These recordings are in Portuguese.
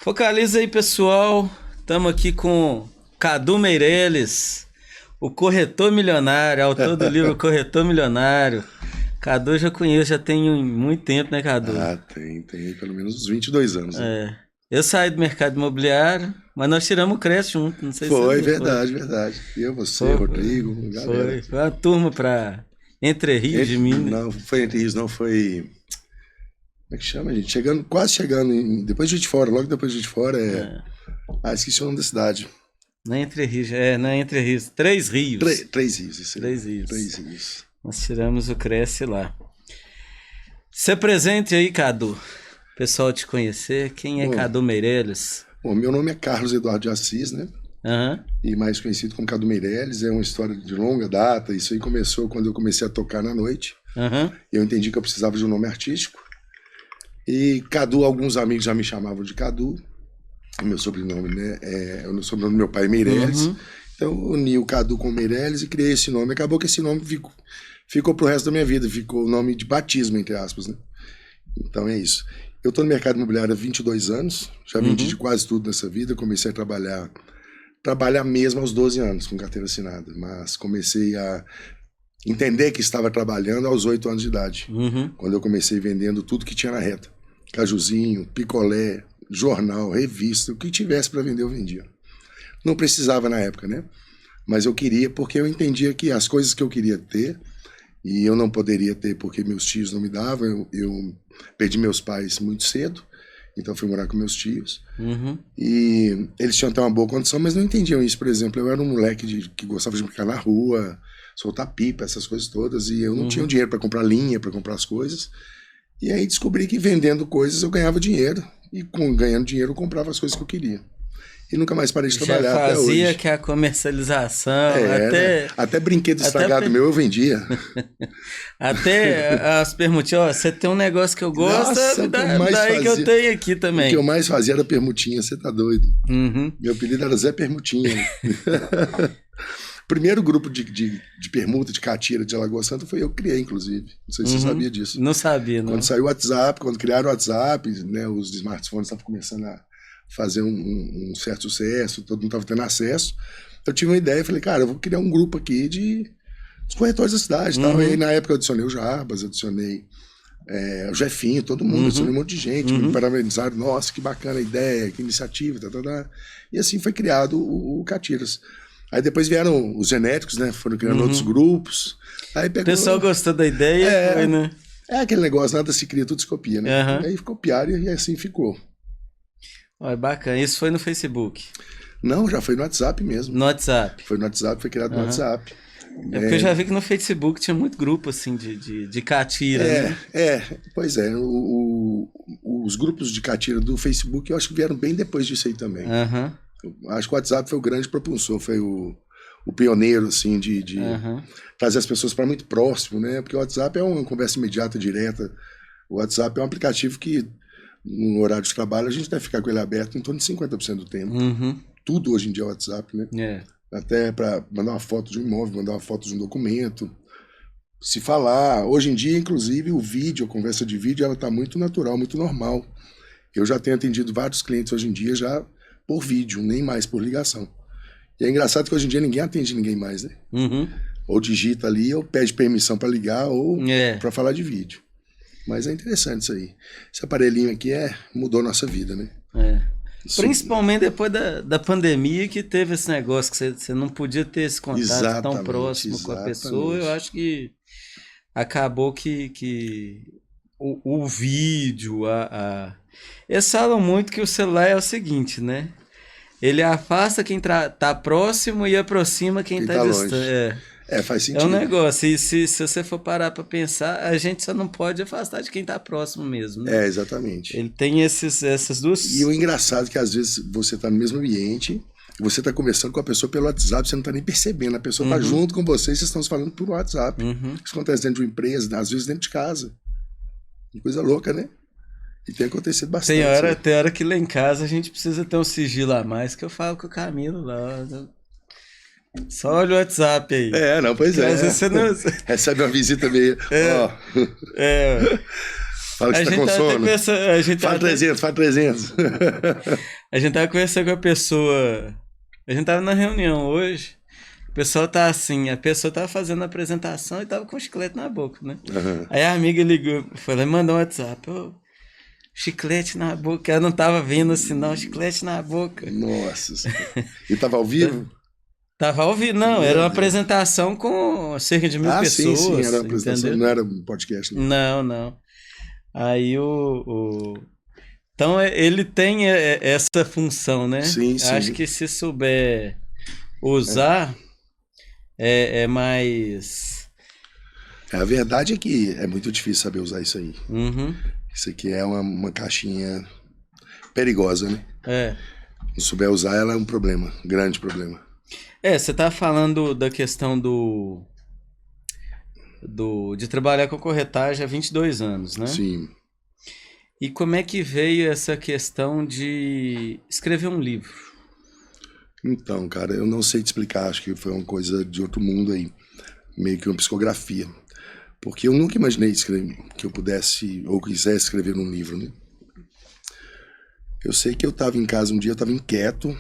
Focaliza aí, pessoal. Estamos aqui com Cadu Meireles, o corretor milionário, autor do livro Corretor Milionário. Cadu eu já conheço, já tem muito tempo, né, Cadu? Tem pelo menos uns 22 anos. Né? Eu saí do mercado imobiliário, mas nós tiramos o Cresce junto, não sei se Foi, você verdade. Eu, você, Rodrigo, galera. Foi uma turma para Entre Rios de Minas. Não, foi Entre Rios, não, foi... Como é que chama, gente? Quase chegando, depois de Juiz de Fora, logo depois de Juiz de Fora esqueci o nome da cidade. Não é Entre Rios, não é Entre Rios, Três Rios. Três Rios, isso aí. Três Rios. Três Rios. Nós tiramos o Cresce lá. Se apresente aí, Cadu. Pessoal te conhecer, quem é Cadu Meireles? Bom, meu nome é Carlos Eduardo de Assis, né? E mais conhecido como Cadu Meireles. É uma história de longa data. Isso aí começou quando eu comecei a tocar na noite. Eu entendi que eu precisava de um nome artístico. E Cadu, alguns amigos já me chamavam de Cadu. Meu sobrenome, né? É o sobrenome do meu pai, Meireles. Então eu uni o Cadu com o Meireles e criei esse nome. Acabou que esse nome ficou pro resto da minha vida. Ficou o nome de batismo, entre aspas, né? Então é isso. Eu estou no mercado imobiliário há 22 anos. Já vendi de quase tudo nessa vida. Comecei a trabalhar mesmo aos 12 anos, com carteira assinada. Mas comecei a entender que estava trabalhando aos 8 anos de idade. Quando eu comecei vendendo tudo que tinha na reta. Cajuzinho, picolé, jornal, revista, o que tivesse para vender eu vendia. Não precisava na época, né? Mas eu queria porque eu entendia que as coisas que eu queria ter, e eu não poderia ter porque meus tios não me davam, eu perdi meus pais muito cedo, então fui morar com meus tios. E eles tinham até uma boa condição, mas não entendiam isso. Por exemplo, eu era um moleque que gostava de brincar na rua, soltar pipa, essas coisas todas, e eu não tinha dinheiro para comprar linha, para comprar as coisas. E aí descobri que vendendo coisas eu ganhava dinheiro. E ganhando dinheiro eu comprava as coisas que eu queria. E nunca mais parei de trabalhar até hoje. Já fazia que a comercialização, até brinquedo estragado meu eu vendia. Até as permutinhas, você tem um negócio que eu gosto, daí que eu tenho aqui também. O que eu mais fazia era permutinha, você tá doido. Meu apelido era Zé Permutinha. Primeiro grupo de permuta, de catira de Alagoa Santa foi eu que criei, inclusive. Não sei se você sabia disso. Não sabia, não. Quando saiu o WhatsApp, quando criaram o WhatsApp, né, os smartphones estavam começando a fazer um certo sucesso, todo mundo estava tendo acesso. Eu tive uma ideia, falei, cara, eu vou criar um grupo aqui dos corretores da cidade. Tal. E aí, na época, eu adicionei o Jarbas, adicionei o Jefinho, todo mundo, adicionei um monte de gente, me parabenizaram, nossa, que bacana a ideia, que iniciativa, E assim foi criado o Catiras. Aí depois vieram os genéticos, né? Foram criando outros grupos. Aí pegou... O pessoal gostou da ideia, foi, né? É aquele negócio, nada se cria, tudo se copia, né? Aí copiaram e assim ficou. Olha, bacana. Isso foi no Facebook? Não, já foi no WhatsApp mesmo. No WhatsApp? Foi no WhatsApp, foi criado no WhatsApp. É porque eu já vi que no Facebook tinha muito grupo, assim, de catira, né? Pois é. Os grupos de catira do Facebook, eu acho que vieram bem depois disso aí também. Acho que o WhatsApp foi o grande propulsor, foi o pioneiro, assim, de trazer as pessoas para muito próximo, né? Porque o WhatsApp é uma conversa imediata, direta. O WhatsApp é um aplicativo que, no horário de trabalho, a gente deve ficar com ele aberto em torno de 50% do tempo. Tudo hoje em dia é WhatsApp, né? Até para mandar uma foto de um imóvel, mandar uma foto de um documento, se falar. Hoje em dia, inclusive, o vídeo, a conversa de vídeo, ela está muito natural, muito normal. Eu já tenho atendido vários clientes hoje em dia já por vídeo, nem mais por ligação. E é engraçado que hoje em dia ninguém atende ninguém mais, né? Ou digita ali, ou pede permissão para ligar, ou para falar de vídeo. Mas é interessante isso aí. Esse aparelhinho aqui mudou nossa vida, né? Principalmente depois da pandemia, que teve esse negócio que você não podia ter esse contato tão próximo com a pessoa. Eu acho que acabou que o vídeo, eles falam muito que o celular é o seguinte, né? Ele afasta quem tá próximo e aproxima quem tá distante. Faz sentido. É um negócio, e se você for parar para pensar, a gente só não pode afastar de quem tá próximo mesmo, né? Exatamente. Ele tem essas duas... E o engraçado é que às vezes você tá no mesmo ambiente, você tá conversando com a pessoa pelo WhatsApp, você não tá nem percebendo, a pessoa tá junto com você e vocês estão se falando por WhatsApp. Isso acontece dentro de uma empresa, às vezes dentro de casa. Que coisa louca, né? E tem acontecido bastante. Tem hora que lá em casa a gente precisa ter um sigilo a mais, que eu falo com o Camilo lá. Só olha o WhatsApp aí. Pois é. Às vezes você não... Recebe uma visita meio... Fala que você tá com sono. Fala 300, fala 300. A gente tava conversando com a pessoa. A gente tava na reunião hoje. O pessoal tá assim, a pessoa tava fazendo a apresentação e tava com chiclete na boca, né? Uhum. Aí a amiga ligou, mandou um WhatsApp. Chiclete na boca. Ela não tava vendo assim, não, chiclete na boca. Nossa. E tava ao vivo? Tava ao vivo, não. Era uma apresentação com cerca de 1000 pessoas. Sim, era uma apresentação, entendeu? Não era um podcast. Não. Aí Então ele tem essa função, né? Sim. Acho que se souber usar, é mais... A verdade é que é muito difícil saber usar isso aí. Uhum. Isso aqui é uma caixinha perigosa, né? Se souber usar, ela é um problema, um grande problema. Você tá falando da questão de trabalhar com corretagem há 22 anos, né? Sim. E como é que veio essa questão de escrever um livro? Então, cara, eu não sei te explicar, acho que foi uma coisa de outro mundo aí, meio que uma psicografia. Porque eu nunca imaginei que eu pudesse ou quisesse escrever um livro, né? Eu sei que eu estava em casa um dia, eu estava inquieto,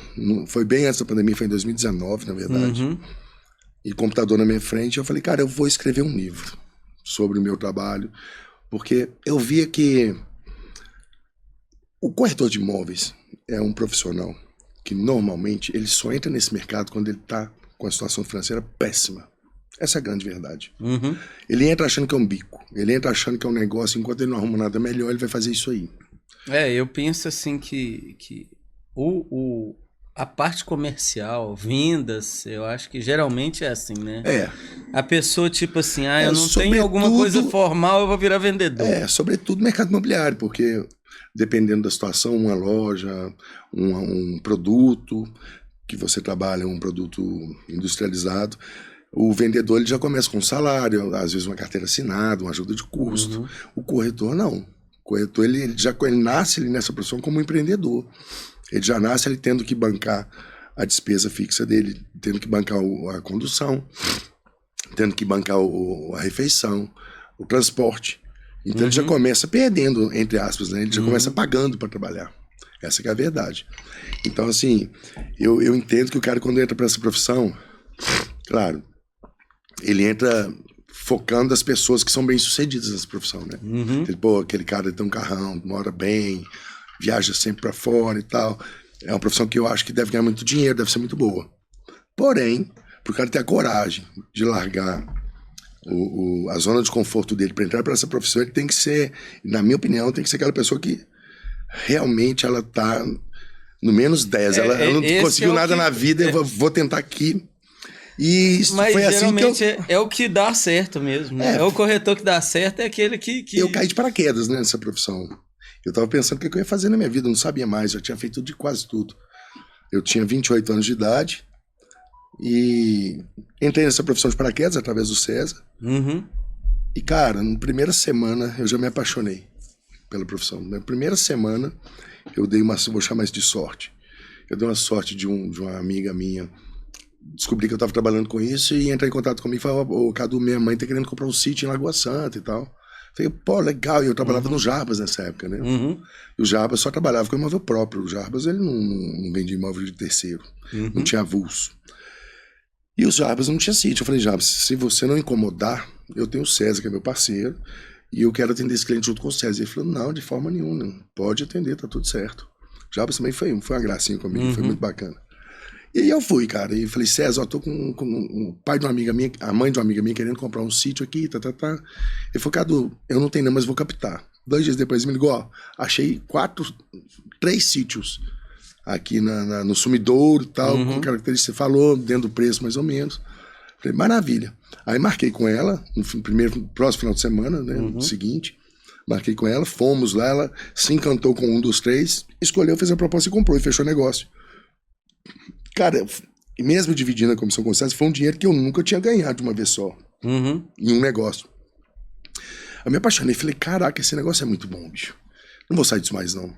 foi bem antes da pandemia, foi em 2019, na verdade. Uhum. E computador na minha frente, eu falei, cara, eu vou escrever um livro sobre o meu trabalho, porque eu via que o corretor de imóveis é um profissional que normalmente ele só entra nesse mercado quando ele está com a situação financeira péssima. Essa é a grande verdade. Uhum. Ele entra achando que é um bico, ele entra achando que é um negócio, enquanto ele não arruma nada melhor, ele vai fazer isso aí. Eu penso assim que a parte comercial, vendas, eu acho que geralmente é assim, né? A pessoa tipo assim, eu não tenho alguma coisa formal, eu vou virar vendedor. Sobretudo mercado imobiliário, porque dependendo da situação, uma loja, um produto que você trabalha, um produto industrializado, o vendedor ele já começa com um salário, às vezes uma carteira assinada, uma ajuda de custo. Uhum. O corretor não. O corretor ele nasce nessa profissão como um empreendedor. Ele já nasce ele tendo que bancar a despesa fixa dele, tendo que bancar a condução, tendo que bancar a refeição, o transporte. Então ele já começa perdendo, entre aspas, né? Ele já começa pagando para trabalhar. Essa que é a verdade. Então, assim, eu entendo que o cara, quando entra para essa profissão, claro, ele entra focando as pessoas que são bem-sucedidas nessa profissão, né? Uhum. Aquele cara tem um carrão, mora bem, viaja sempre para fora e tal. É uma profissão que eu acho que deve ganhar muito dinheiro, deve ser muito boa. Porém, pro cara ter a coragem de largar a zona de conforto dele para entrar para essa profissão, ele tem que ser, na minha opinião, tem que ser aquela pessoa que realmente ela tá no menos 10. Ela não conseguiu nada na vida, eu vou tentar aqui. E mas foi geralmente assim que é o que dá certo mesmo, né? É o corretor que dá certo, é aquele que... Eu caí de paraquedas, né, nessa profissão. Eu tava pensando o que eu ia fazer na minha vida, eu não sabia mais, eu tinha feito de quase tudo. Eu tinha 28 anos de idade e entrei nessa profissão de paraquedas através do César. Uhum. E, cara, na primeira semana eu já me apaixonei pela profissão. Na primeira semana eu dei vou chamar isso de sorte. Eu dei uma sorte de uma amiga minha. Descobri que eu estava trabalhando com isso e entrei em contato comigo e falou, Cadu, minha mãe tá querendo comprar um sítio em Lagoa Santa e tal. Falei, pô, legal. E eu trabalhava no Jarbas nessa época, né? Uhum. E o Jarbas só trabalhava com imóvel próprio. O Jarbas, ele não vendia imóvel de terceiro. Uhum. Não tinha avulso. E o Jarbas não tinha sítio. Eu falei, Jarbas, se você não incomodar, eu tenho o César, que é meu parceiro, e eu quero atender esse cliente junto com o César. Ele falou, não, de forma nenhuma, não. Pode atender, tá tudo certo. O Jarbas também foi uma gracinha comigo, foi muito bacana. E aí eu fui, cara, e falei, César, eu tô com o pai de uma amiga minha, a mãe de uma amiga minha querendo comprar um sítio aqui, Ele falou, Cadu, eu não tenho não, mas vou captar. 2 dias depois ele me ligou, achei 3 sítios aqui no Sumidouro e tal, com características que você falou, dentro do preço mais ou menos. Falei, maravilha. Aí marquei com ela, no próximo final de semana, né, no seguinte, marquei com ela, fomos lá, ela se encantou com um dos 3, escolheu, fez a proposta e comprou, e fechou o negócio. Cara, mesmo dividindo a comissão com o César, foi um dinheiro que eu nunca tinha ganhado de uma vez só. Em um negócio. Eu me apaixonei, falei, caraca, esse negócio é muito bom, bicho. Não vou sair disso mais, não.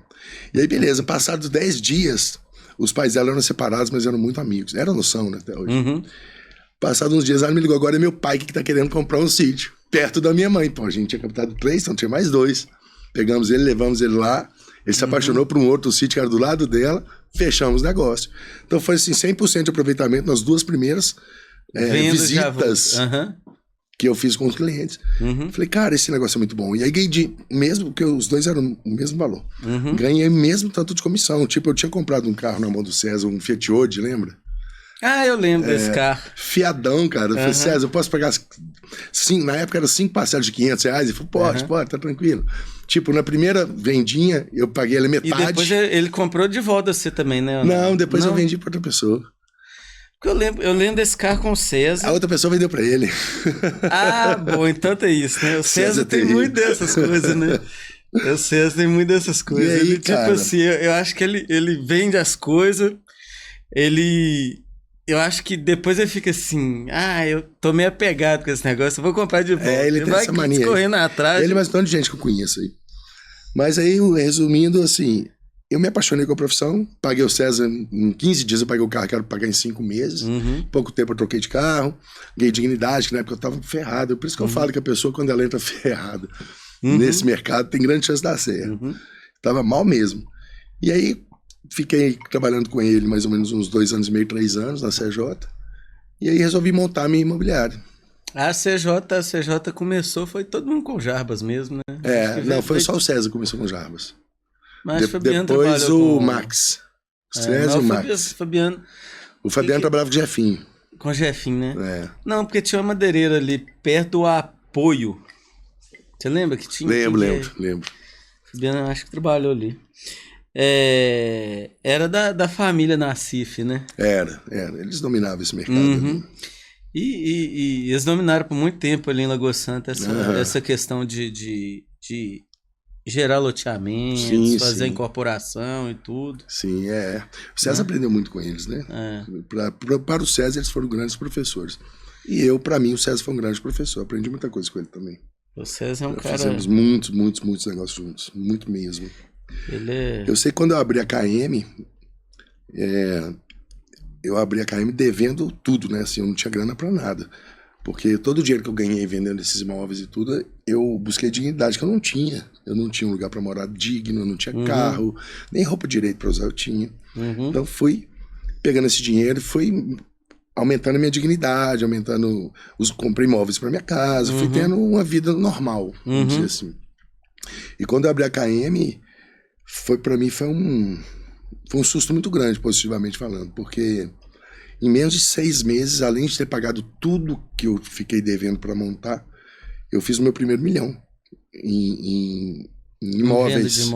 E aí, beleza, passados 10 dias, os pais dela eram separados, mas eram muito amigos. Era noção, né, até hoje. Passados uns dias, ela me ligou, agora é meu pai que tá querendo comprar um sítio, perto da minha mãe. Pô, a gente tinha captado 3, então tinha mais 2. Pegamos ele, levamos ele lá. Ele se apaixonou por um outro sítio que era do lado dela. Fechamos o negócio. Então foi assim, 100% de aproveitamento nas 2 primeiras visitas que eu fiz com os clientes. Falei, cara, esse negócio é muito bom. E aí ganhei, mesmo porque os 2 eram o mesmo valor. Ganhei mesmo tanto de comissão. Tipo, eu tinha comprado um carro na mão do César, um Fiat Ode, lembra? Ah, eu lembro desse carro. Fiadão, cara. Eu falei, César, eu posso pegar... Sim, na época era 5 parcelas de R$500. Ele falou, pode, tá tranquilo. Tipo, na primeira vendinha, eu paguei ela metade. E depois ele comprou de volta você também, né? Não, depois eu vendi pra outra pessoa. Porque eu lembro desse carro com o César. A outra pessoa vendeu pra ele. Ah, bom, então é isso, né? O César tem muito dessas coisas, né? O César tem muito dessas coisas. E aí, ele, tipo assim, eu acho que ele vende as coisas, eu acho que depois ele fica assim, eu tô meio apegado com esse negócio, eu vou comprar de volta. Ele tem essa mania. Correndo atrás. Ele é mais um tanto de gente que eu conheço aí. Mas aí, resumindo, assim, eu me apaixonei com a profissão, paguei o César em 15 dias, eu paguei o carro, quero pagar em 5 meses. Pouco tempo eu troquei de carro, ganhei dignidade, que na época eu tava ferrado. Por isso que eu falo que a pessoa, quando ela entra ferrada nesse mercado, tem grande chance de dar certo. Tava mal mesmo. E aí, fiquei trabalhando com ele mais ou menos uns 2 anos e meio, 3 anos na CJ. E aí resolvi montar a minha imobiliária. A CJ começou, foi todo mundo com Jarbas mesmo, né? Não, foi só o César que começou com Jarbas. Mas depois o Max. O César e o Max. O Fabiano trabalhava com o Jefinho. Com o Jefinho, né? Não, porque tinha uma madeireira ali perto do Apoio. Você lembra que tinha? Lembro. O Fabiano acho que trabalhou ali. Era da família Nassif, né? Era. Eles dominavam esse mercado ali. E eles dominaram por muito tempo ali em Lagoa Santa essa questão de gerar loteamentos, fazer incorporação e tudo. Sim, O César aprendeu muito com eles, né? Para o César, eles foram grandes professores. E para mim, o César foi um grande professor. Aprendi muita coisa com ele também. O César é um cara... Fizemos muitos negócios juntos. Muito mesmo. Eu sei que quando eu abri a KM, eu abri a KM devendo tudo, né? Assim, eu não tinha grana pra nada. Porque todo o dinheiro que eu ganhei vendendo esses imóveis e tudo, eu busquei dignidade que eu não tinha. Eu não tinha um lugar pra morar digno, eu não tinha carro, nem roupa direito pra usar eu tinha. Então fui pegando esse dinheiro e fui aumentando a minha dignidade, comprei imóveis pra minha casa, fui tendo uma vida normal, vamos dizer assim. E quando eu abri a KM, pra mim foi um susto muito grande, positivamente falando, porque em menos de 6 meses, além de ter pagado tudo que eu fiquei devendo para montar, eu fiz o meu primeiro milhão em imóveis.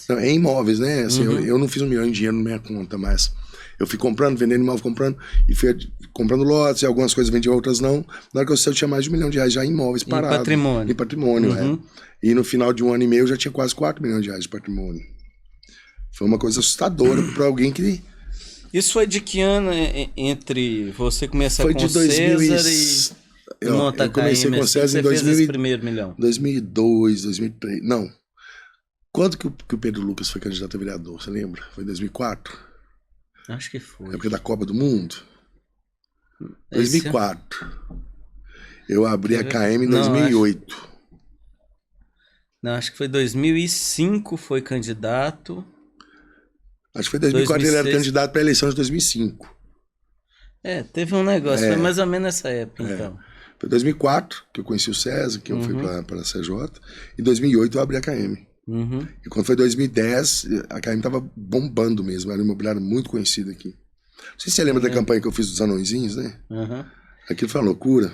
Não, em imóveis, né? Assim, eu não fiz 1 milhão em dinheiro na minha conta, mas eu fui comprando, vendendo imóvel, comprando, e fui comprando lotes, e algumas coisas vendia, outras não. Na hora que eu tinha mais de R$1 milhão já em imóveis parados. Em patrimônio, E no final de 1 ano e meio eu já tinha quase R$4 milhões de patrimônio. Foi uma coisa assustadora para alguém que... Isso foi de que ano entre você começar com o César e montar a KM? Eu comecei com o César em 2000, primeiro milhão? 2002, 2003. Não. Quando que o Pedro Lucas foi candidato a vereador? Você lembra? Foi em 2004? Acho que foi. Época da Copa do Mundo? 2004. Eu abri a KM em 2008. Não, acho que foi 2005 foi candidato. Acho que foi 2004 2006. Ele era candidato para a eleição de 2005. Teve um negócio, foi mais ou menos nessa época, então. Foi 2004 que eu conheci o César, que eu fui para a CJ. Em 2008 eu abri a KM. E quando foi 2010, a KM estava bombando mesmo, era um imobiliário muito conhecido aqui. Não sei se você lembra da campanha que eu fiz dos anõezinhos, né? Aquilo foi uma loucura.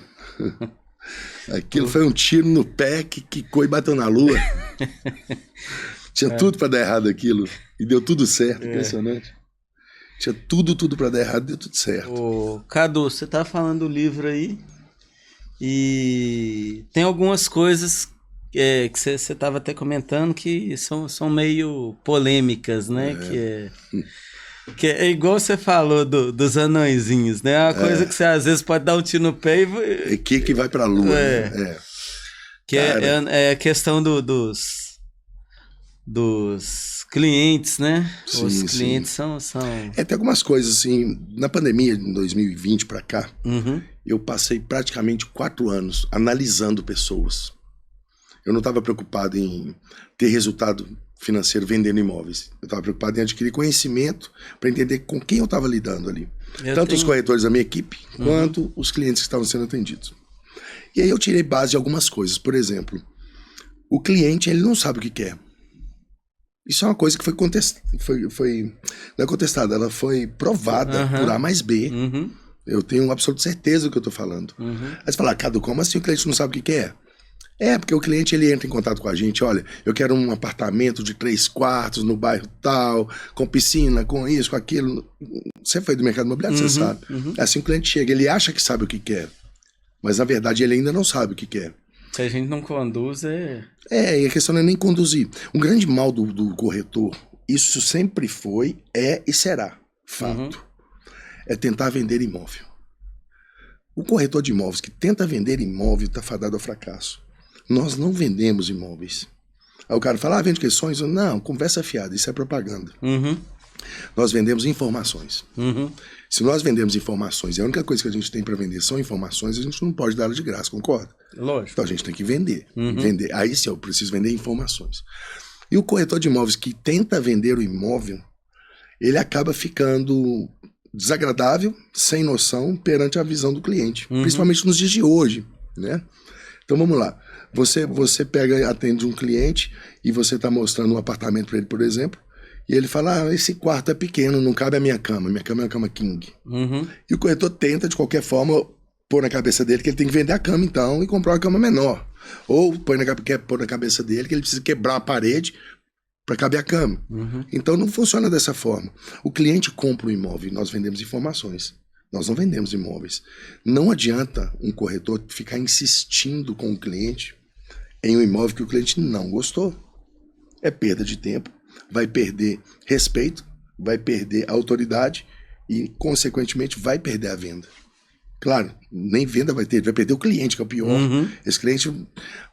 Aquilo foi um tiro no pé que quicou e bateu na lua. Tinha tudo para dar errado aquilo. E deu tudo certo, impressionante. Tinha tudo para dar errado, deu tudo certo. Cadu, você tá falando do livro aí. E tem algumas coisas que você tava até comentando que são meio polêmicas, né? Que é igual você falou dos anõezinhos, né? É uma coisa que você às vezes pode dar um tiro no pé e... que vai pra lua, né? Que é a questão dos clientes, né? Sim, os clientes são... Tem algumas coisas, assim... Na pandemia, em 2020 pra cá, eu passei praticamente 4 anos analisando pessoas. Eu não estava preocupado em ter resultado financeiro vendendo imóveis. Eu estava preocupado em adquirir conhecimento para entender com quem eu estava lidando ali. Tanto os corretores da minha equipe, quanto os clientes que estavam sendo atendidos. E aí eu tirei base de algumas coisas. Por exemplo, o cliente, ele não sabe o que quer. Isso é uma coisa que foi contestada. Não é contestada, ela foi provada por A mais B. Eu tenho absoluta certeza do que eu estou falando. Aí você fala, Cadu, como assim o cliente não sabe o que quer? Porque o cliente, ele entra em contato com a gente, olha, eu quero um apartamento de 3 quartos no bairro tal, com piscina, com isso, com aquilo. Você foi do mercado imobiliário, você sabe. Assim o cliente chega, ele acha que sabe o que quer, mas na verdade ele ainda não sabe o que quer. Se a gente não conduz, e a questão não é nem conduzir. Um grande mal do corretor, isso sempre foi, e será, fato, é tentar vender imóvel. O corretor de imóveis que tenta vender imóvel está fadado ao fracasso. Nós não vendemos imóveis. Aí o cara fala, vende questões? Não, conversa fiada, isso é propaganda. Nós vendemos informações. Se nós vendemos informações, e a única coisa que a gente tem para vender são informações, a gente não pode dar ela de graça, concorda? Lógico. Então a gente tem que vender. Aí sim, eu preciso vender informações. E o corretor de imóveis que tenta vender o imóvel, ele acaba ficando desagradável, sem noção, perante a visão do cliente. Principalmente nos dias de hoje, né? Então vamos lá. Você pega, atende um cliente e você está mostrando um apartamento para ele, por exemplo, e ele fala, esse quarto é pequeno, não cabe a minha cama é uma cama king. E o corretor tenta, de qualquer forma, pôr na cabeça dele que ele tem que vender a cama, então, e comprar uma cama menor. Ou quer pôr na cabeça dele que ele precisa quebrar a parede para caber a cama. Então não funciona dessa forma. O cliente compra o imóvel e nós vendemos informações. Nós não vendemos imóveis. Não adianta um corretor ficar insistindo com o cliente em um imóvel que o cliente não gostou. É perda de tempo, vai perder respeito, vai perder autoridade e, consequentemente, vai perder a venda. Claro, nem venda vai ter, vai perder o cliente, que é o pior. Esse cliente,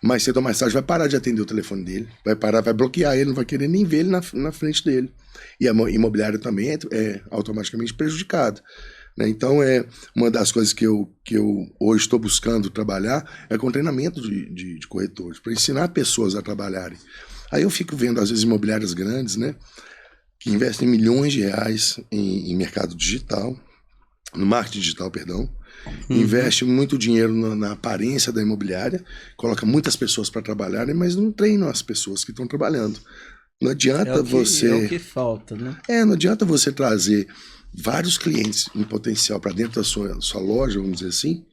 mais cedo ou mais tarde, vai parar de atender o telefone dele, vai bloquear ele, não vai querer nem ver ele na frente dele. E a imobiliária também é automaticamente prejudicada. Então, uma das coisas que eu hoje estou buscando trabalhar é com treinamento de corretores, para ensinar pessoas a trabalharem. Aí eu fico vendo, às vezes, imobiliárias grandes, né, que investem milhões de reais em mercado digital, no marketing digital, perdão, investe muito dinheiro na aparência da imobiliária, coloca muitas pessoas para trabalharem, mas não treinam as pessoas que estão trabalhando. Não adianta você... É o que falta, né? Não adianta você trazer vários clientes em potencial para dentro da sua loja, vamos dizer assim,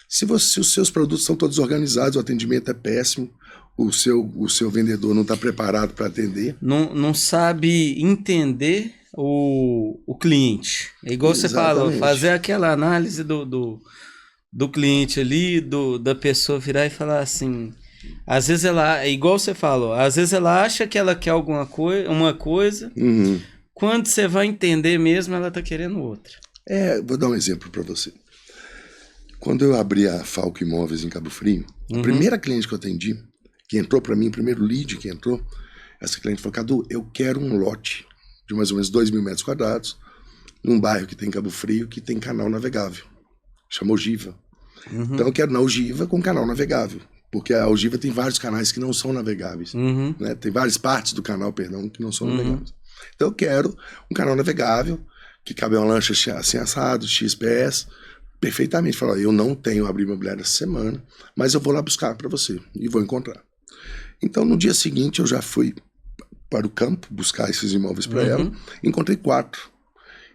se os seus produtos estão todos organizados, o atendimento é péssimo, o seu vendedor não está preparado para atender. Não sabe entender o cliente. É igual Exatamente. Você falou, fazer aquela análise do cliente ali, da pessoa virar e falar assim... Às vezes ela, igual você falou, às vezes ela acha que ela quer uma coisa... Quando você vai entender mesmo, ela está querendo outra. Vou dar um exemplo para você. Quando eu abri a Falco Imóveis em Cabo Frio, a primeira cliente que eu atendi, que entrou para mim, o primeiro lead que entrou, essa cliente falou, Cadu, eu quero um lote de mais ou menos 2.000 metros quadrados, num bairro que tem Cabo Frio, que tem canal navegável. Chama Ogiva. Então eu quero na Ogiva com canal navegável. Porque a Ogiva tem vários canais que não são navegáveis. Né? Tem várias partes do canal, perdão, que não são navegáveis. Então eu quero um canal navegável, que cabe uma lancha assim assado, XPS, perfeitamente. Falar, eu não tenho abrir imobiliário essa semana, mas eu vou lá buscar para você e vou encontrar. Então no dia seguinte eu já fui para o campo buscar esses imóveis para ela, encontrei 4.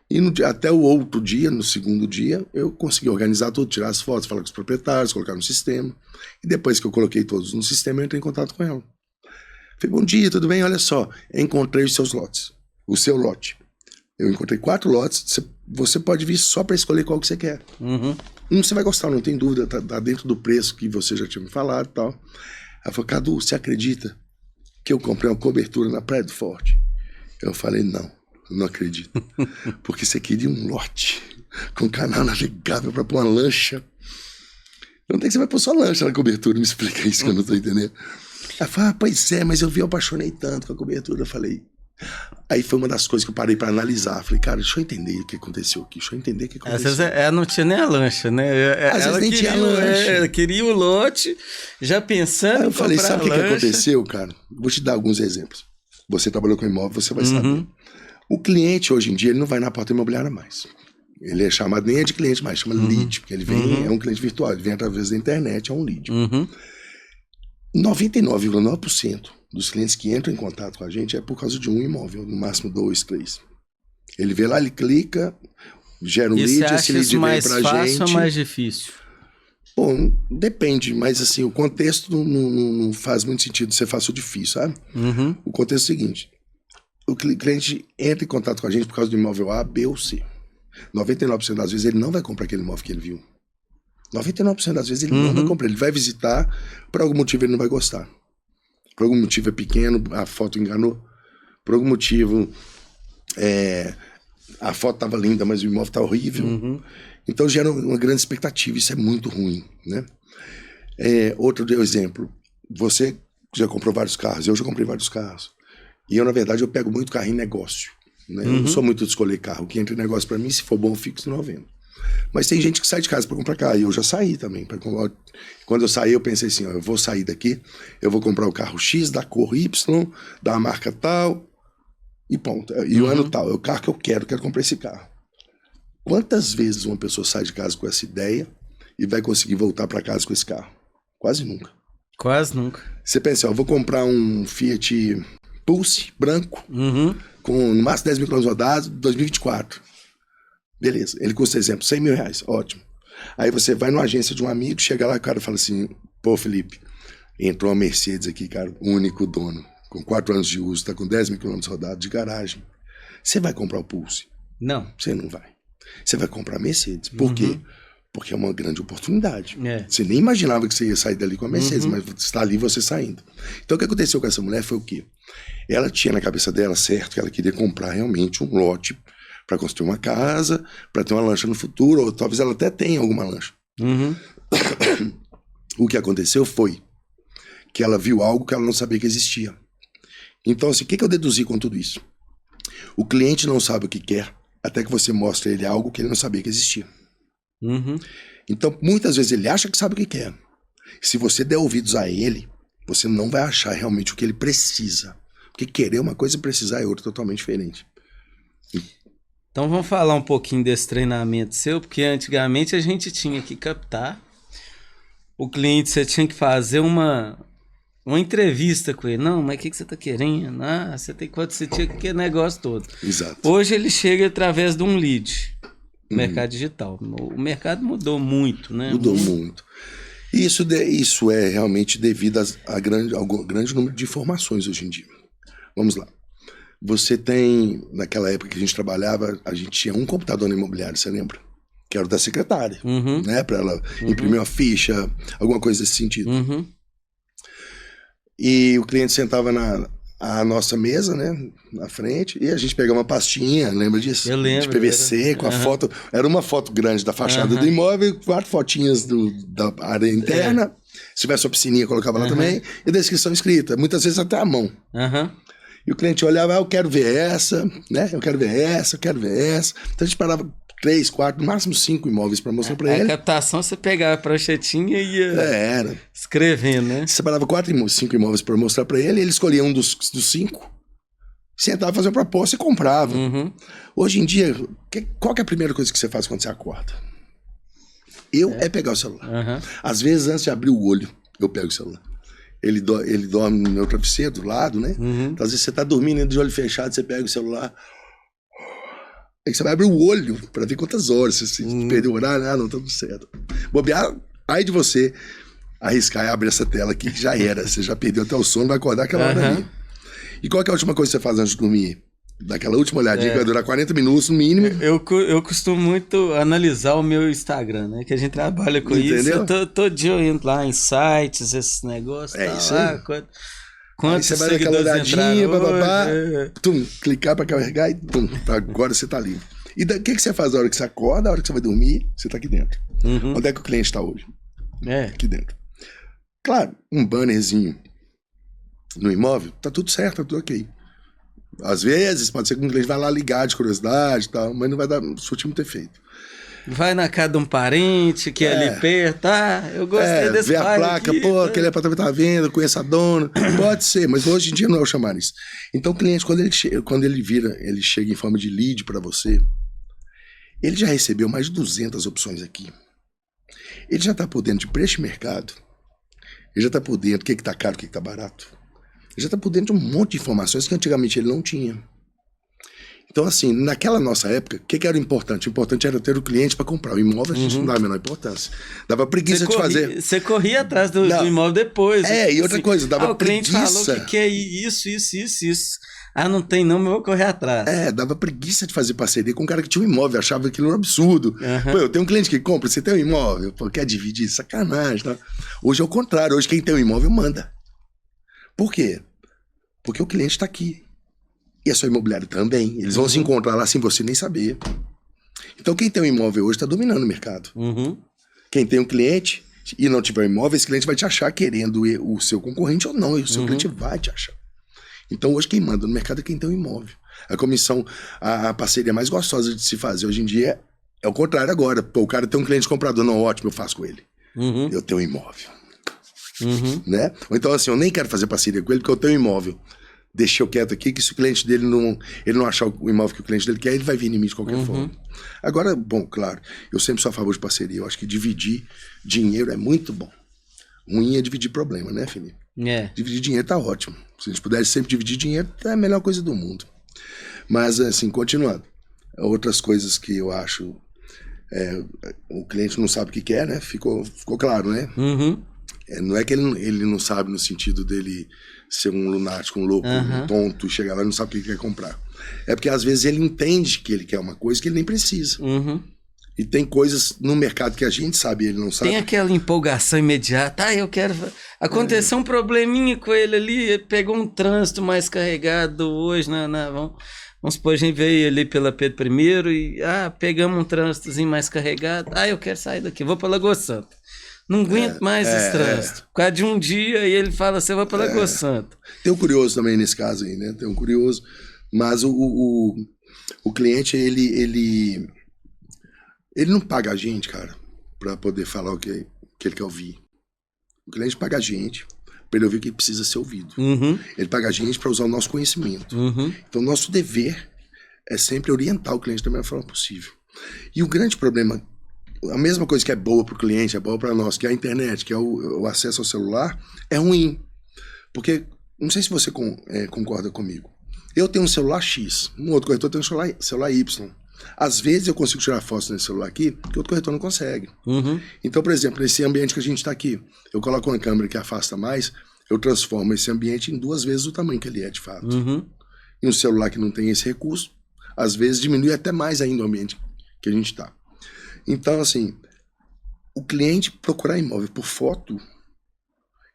E até o outro dia, no segundo dia, eu consegui organizar tudo, tirar as fotos, falar com os proprietários, colocar no sistema. E depois que eu coloquei todos no sistema, eu entrei em contato com ela. Falei, bom dia, tudo bem? Olha só, encontrei os seus lotes. O seu lote. Eu encontrei 4 lotes, você pode vir só para escolher qual que você quer. Você vai gostar, não tem dúvida, tá dentro do preço que você já tinha me falado e tal. Ela falou, Cadu, você acredita que eu comprei uma cobertura na Praia do Forte? Eu falei, não acredito. Porque você queria um lote com canal navegável para pôr uma lancha. Não tem que você vai pôr só lancha na cobertura, me explica isso que eu não tô entendendo. Ela falou, pois é, mas eu apaixonei tanto com a cobertura. Eu falei, Aí foi uma das coisas que eu parei para analisar. Falei, cara, deixa eu entender o que aconteceu aqui. Às vezes ela não tinha nem a lancha, né? Às vezes nem tinha a lancha. Ela queria o lote, já pensando aí eu falei, sabe o que aconteceu, cara? Vou te dar alguns exemplos. Você trabalhou com imóvel, você vai saber. O cliente, hoje em dia, ele não vai na porta imobiliária mais. Ele é chamado, nem é de cliente mais, chama lead, porque ele vem, é um cliente virtual, ele vem através da internet, é um lead. 99,9% dos clientes que entram em contato com a gente é por causa de um imóvel, no máximo 2, 3. Ele vê lá, ele clica, gera um lead, esse lead vem pra gente. Mais fácil ou mais difícil? Bom, depende, mas assim, o contexto não faz muito sentido ser fácil ou difícil, sabe? O contexto é o seguinte, o cliente entra em contato com a gente por causa do imóvel A, B ou C. 99% das vezes ele não vai comprar aquele imóvel que ele viu. 99% das vezes ele não vai comprar, ele vai visitar, por algum motivo ele não vai gostar. Por algum motivo é pequeno, a foto enganou. Por algum motivo a foto estava linda, mas o imóvel está horrível. Então gera uma grande expectativa, isso é muito ruim, né? Outro exemplo, você já comprou vários carros, eu já comprei vários carros. E eu, na verdade, eu pego muito carro em negócio. Né? Eu não sou muito de escolher carro. O que entra em negócio para mim, se for bom, eu fico, se não eu vendo. Mas tem gente que sai de casa para comprar carro. E eu já saí também. Quando eu saí, eu pensei assim, ó, eu vou sair daqui, eu vou comprar o carro X, da cor Y, da marca tal, e ponto. E o ano tal. É o carro que eu quero comprar esse carro. Quantas vezes uma pessoa sai de casa com essa ideia e vai conseguir voltar para casa com esse carro? Quase nunca. Quase nunca. Você pensa, ó, eu vou comprar um Fiat Pulse branco, com no máximo 10 mil quilômetros rodados, 2024. Beleza, ele custa, exemplo, 100 mil reais, ótimo. Aí você vai numa agência de um amigo, chega lá e o cara fala assim, pô, Felipe, entrou uma Mercedes aqui, cara, único dono, com 4 anos de uso, tá com 10 mil quilômetros rodados de garagem. Você vai comprar o Pulse? Não. Você não vai. Você vai comprar a Mercedes. Por quê? Porque é uma grande oportunidade. Você nem imaginava que você ia sair dali com a Mercedes, mas está ali você saindo. Então o que aconteceu com essa mulher foi o quê? Ela tinha na cabeça dela, certo, que ela queria comprar realmente um lote para construir uma casa, para ter uma lancha no futuro, ou talvez ela até tenha alguma lancha. O que aconteceu foi que ela viu algo que ela não sabia que existia. Então, assim, o que eu deduzi com tudo isso? O cliente não sabe o que quer até que você mostre a ele algo que ele não sabia que existia. Então, muitas vezes ele acha que sabe o que quer. Se você der ouvidos a ele, você não vai achar realmente o que ele precisa. Porque querer uma coisa e precisar é outra totalmente diferente. Então vamos falar um pouquinho desse treinamento seu, porque antigamente a gente tinha que captar o cliente, você tinha que fazer uma entrevista com ele. Não, mas o que você está querendo? Ah, você tem quanto você tinha que negócio todo. Exato. Hoje ele chega através de um lead. Mercado digital. O mercado mudou muito, né? Mudou muito. Isso é realmente devido ao grande número de informações hoje em dia. Vamos lá. Você tem, naquela época que a gente trabalhava, a gente tinha um computador no imobiliário, você lembra? Que era o da secretária, né? Para ela imprimir uma ficha, alguma coisa desse sentido. E o cliente sentava na nossa mesa, né, na frente, e a gente pegava uma pastinha, lembra disso? Eu lembro. De PVC, com a foto, era uma foto grande da fachada do imóvel, 4 fotinhas da área interna, se tivesse uma piscininha, colocava lá também, e descrição escrita, muitas vezes até à mão. E o cliente olhava, eu quero ver essa, né, eu quero ver essa. Então a gente parava 3, 4, no máximo 5 imóveis para mostrar para ele. A captação você pegava a pranchetinha e ia escrevendo, né? Você separava 4, 5 imóveis para mostrar para ele, ele escolhia um dos 5, sentava, fazia uma proposta e comprava. Hoje em dia, qual que é a primeira coisa que você faz quando você acorda? É pegar o celular. Às vezes, antes de abrir o olho, eu pego o celular. Ele dorme no meu travesseiro do lado, né? Então, às vezes você tá dormindo de olho fechado, você pega o celular. Aí você vai abrir o olho para ver quantas horas. Se perdeu o horário, não, tá tudo certo. Bobear, aí de você arriscar e abrir essa tela aqui, que já era. Você já perdeu até o sono, vai acordar aquela hora ali. E qual que é a última coisa que você faz antes de dormir? Daquela última olhadinha que vai durar 40 minutos no mínimo. Eu costumo muito analisar o meu Instagram, né? Que a gente trabalha com isso. Eu todo dia eu entro lá em sites, esses negócios. Isso aí. Quantos aí você vai naquela olhadinha, clicar para carregar e agora você tá livre. E o que você faz na hora que você acorda, na hora que você vai dormir, você tá aqui dentro. Onde é que o cliente está hoje? Aqui dentro. Claro, um bannerzinho no imóvel, tá tudo certo, tá tudo ok. Às vezes, pode ser que um cliente vai lá ligar de curiosidade e tal, mas não vai surtir muito efeito. Vai na casa de um parente que é ali perto, eu gostei desse vê a placa, aqui, pô, aquele apartamento tá vendo, conheço a dona, pode ser, mas hoje em dia não é o chamariz. Então o cliente, quando ele chega em forma de lead para você, ele já recebeu mais de 200 opções aqui. Ele já tá por dentro de preço de mercado, ele já tá por dentro do que tá caro, o que tá barato, ele já tá por dentro de um monte de informações que antigamente ele não tinha. Então, assim, naquela nossa época, o que era importante? O importante era ter o cliente para comprar. O imóvel a gente não dava a menor importância. Dava preguiça de fazer. Você corria atrás do imóvel depois. E outra coisa, dava preguiça. O cliente falou que é isso. Não tem não, mas eu vou correr atrás. Dava preguiça de fazer parceria com um cara que tinha um imóvel, achava aquilo um absurdo. Pô, eu tenho um cliente que compra, você tem um imóvel, pô, quer dividir? Sacanagem, tá? Hoje é o contrário, hoje quem tem um imóvel manda. Por quê? Porque o cliente está aqui. E a sua imobiliária também. Eles vão se encontrar lá sem você nem saber. Então, quem tem um imóvel hoje está dominando o mercado. Quem tem um cliente e não tiver um imóvel, esse cliente vai te achar querendo o seu concorrente ou não. E o seu cliente vai te achar. Então, hoje, quem manda no mercado é quem tem um imóvel. A comissão, a parceria mais gostosa de se fazer hoje em dia é o contrário agora. Pô, o cara tem um cliente comprador, não, ótimo, eu faço com ele. Eu tenho um imóvel. Né? Ou então, assim, eu nem quero fazer parceria com ele porque eu tenho um imóvel. Deixa eu quieto aqui, que se o cliente dele não achar o imóvel que o cliente dele quer, ele vai vir em mim de qualquer forma. Agora, bom, claro, eu sempre sou a favor de parceria. Eu acho que dividir dinheiro é muito bom. Ruim é dividir problema, né, Felipe? Dividir dinheiro tá ótimo. Se a gente pudesse sempre dividir dinheiro, é a melhor coisa do mundo. Mas, assim, continuando. Outras coisas que eu acho... o cliente não sabe o que quer, né? Ficou claro, né? Não é que ele não sabe no sentido dele ser um lunático, um louco, um tonto, chegar lá e não sabe o que quer comprar. É porque às vezes ele entende que ele quer uma coisa que ele nem precisa. E tem coisas no mercado que a gente sabe e ele não sabe. Tem aquela empolgação imediata. Eu quero... Aconteceu um probleminha com ele ali, ele pegou um trânsito mais carregado hoje, vamos supor, a gente veio ali pela Pedro I e pegamos um trânsitozinho mais carregado. Eu quero sair daqui, vou para Lagoa Santa. Não aguento mais esse trânsito. Por causa de um dia, e ele fala, você vai para Lagoa Santa. Tem um curioso também nesse caso aí, né? Tem um curioso. Mas o cliente, ele não paga a gente, cara, para poder falar o que ele quer ouvir. O cliente paga a gente para ele ouvir o que precisa ser ouvido. Ele paga a gente para usar o nosso conhecimento. Então, nosso dever é sempre orientar o cliente da melhor forma possível. E o grande problema... A mesma coisa que é boa para o cliente, é boa para nós, que é a internet, que é o acesso ao celular, é ruim. Porque, não sei se você concorda comigo, eu tenho um celular X, um outro corretor tem um celular Y. Às vezes eu consigo tirar fotos nesse celular aqui, que outro corretor não consegue. Então, por exemplo, nesse ambiente que a gente está aqui, eu coloco uma câmera que afasta mais, eu transformo esse ambiente em 2 vezes o tamanho que ele é de fato. E um celular que não tem esse recurso, às vezes diminui até mais ainda o ambiente que a gente está. Então, assim, o cliente procurar imóvel por foto,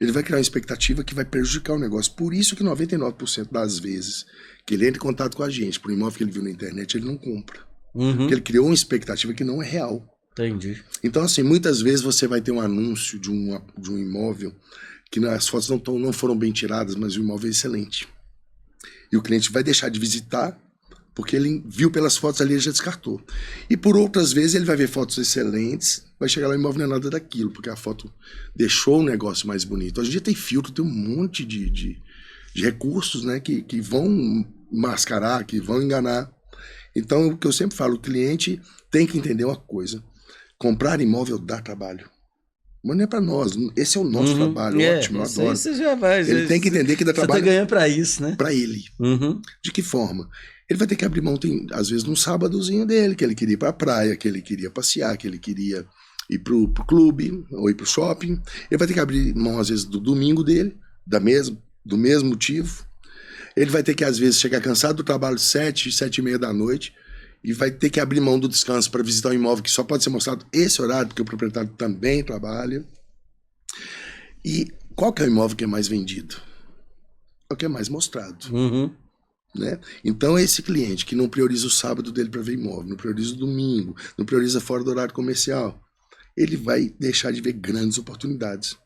ele vai criar uma expectativa que vai prejudicar o negócio. Por isso que 99% das vezes que ele entra em contato com a gente por um imóvel que ele viu na internet, ele não compra. Porque ele criou uma expectativa que não é real. Entendi. Então, assim, muitas vezes você vai ter um anúncio de um imóvel que as fotos não foram bem tiradas, mas o imóvel é excelente. E o cliente vai deixar de visitar porque ele viu pelas fotos ali e já descartou. E por outras vezes ele vai ver fotos excelentes, vai chegar lá e o imóvel não é nada daquilo, porque a foto deixou o negócio mais bonito. Hoje em dia tem filtro, tem um monte de recursos, né, que vão mascarar, que vão enganar. Então, o que eu sempre falo, o cliente tem que entender uma coisa. Comprar imóvel dá trabalho. Mas não é para nós, esse é o nosso trabalho, ótimo, eu adoro. Você já vai, ele tem que entender que dá trabalho. Você tá ganhando para isso, né? Para ele. De que forma? Ele vai ter que abrir mão, às vezes, num sábadozinho dele, que ele queria ir para a praia, que ele queria passear, que ele queria ir pro clube ou ir pro shopping. Ele vai ter que abrir mão, às vezes, do domingo dele, do mesmo motivo. Ele vai ter que, às vezes, chegar cansado do trabalho 7h30 da noite e vai ter que abrir mão do descanso para visitar um imóvel que só pode ser mostrado esse horário, porque o proprietário também trabalha. E qual que é o imóvel que é mais vendido? É o que é mais mostrado. Né? Então, esse cliente que não prioriza o sábado dele para ver imóvel, não prioriza o domingo, não prioriza fora do horário comercial, ele vai deixar de ver grandes oportunidades.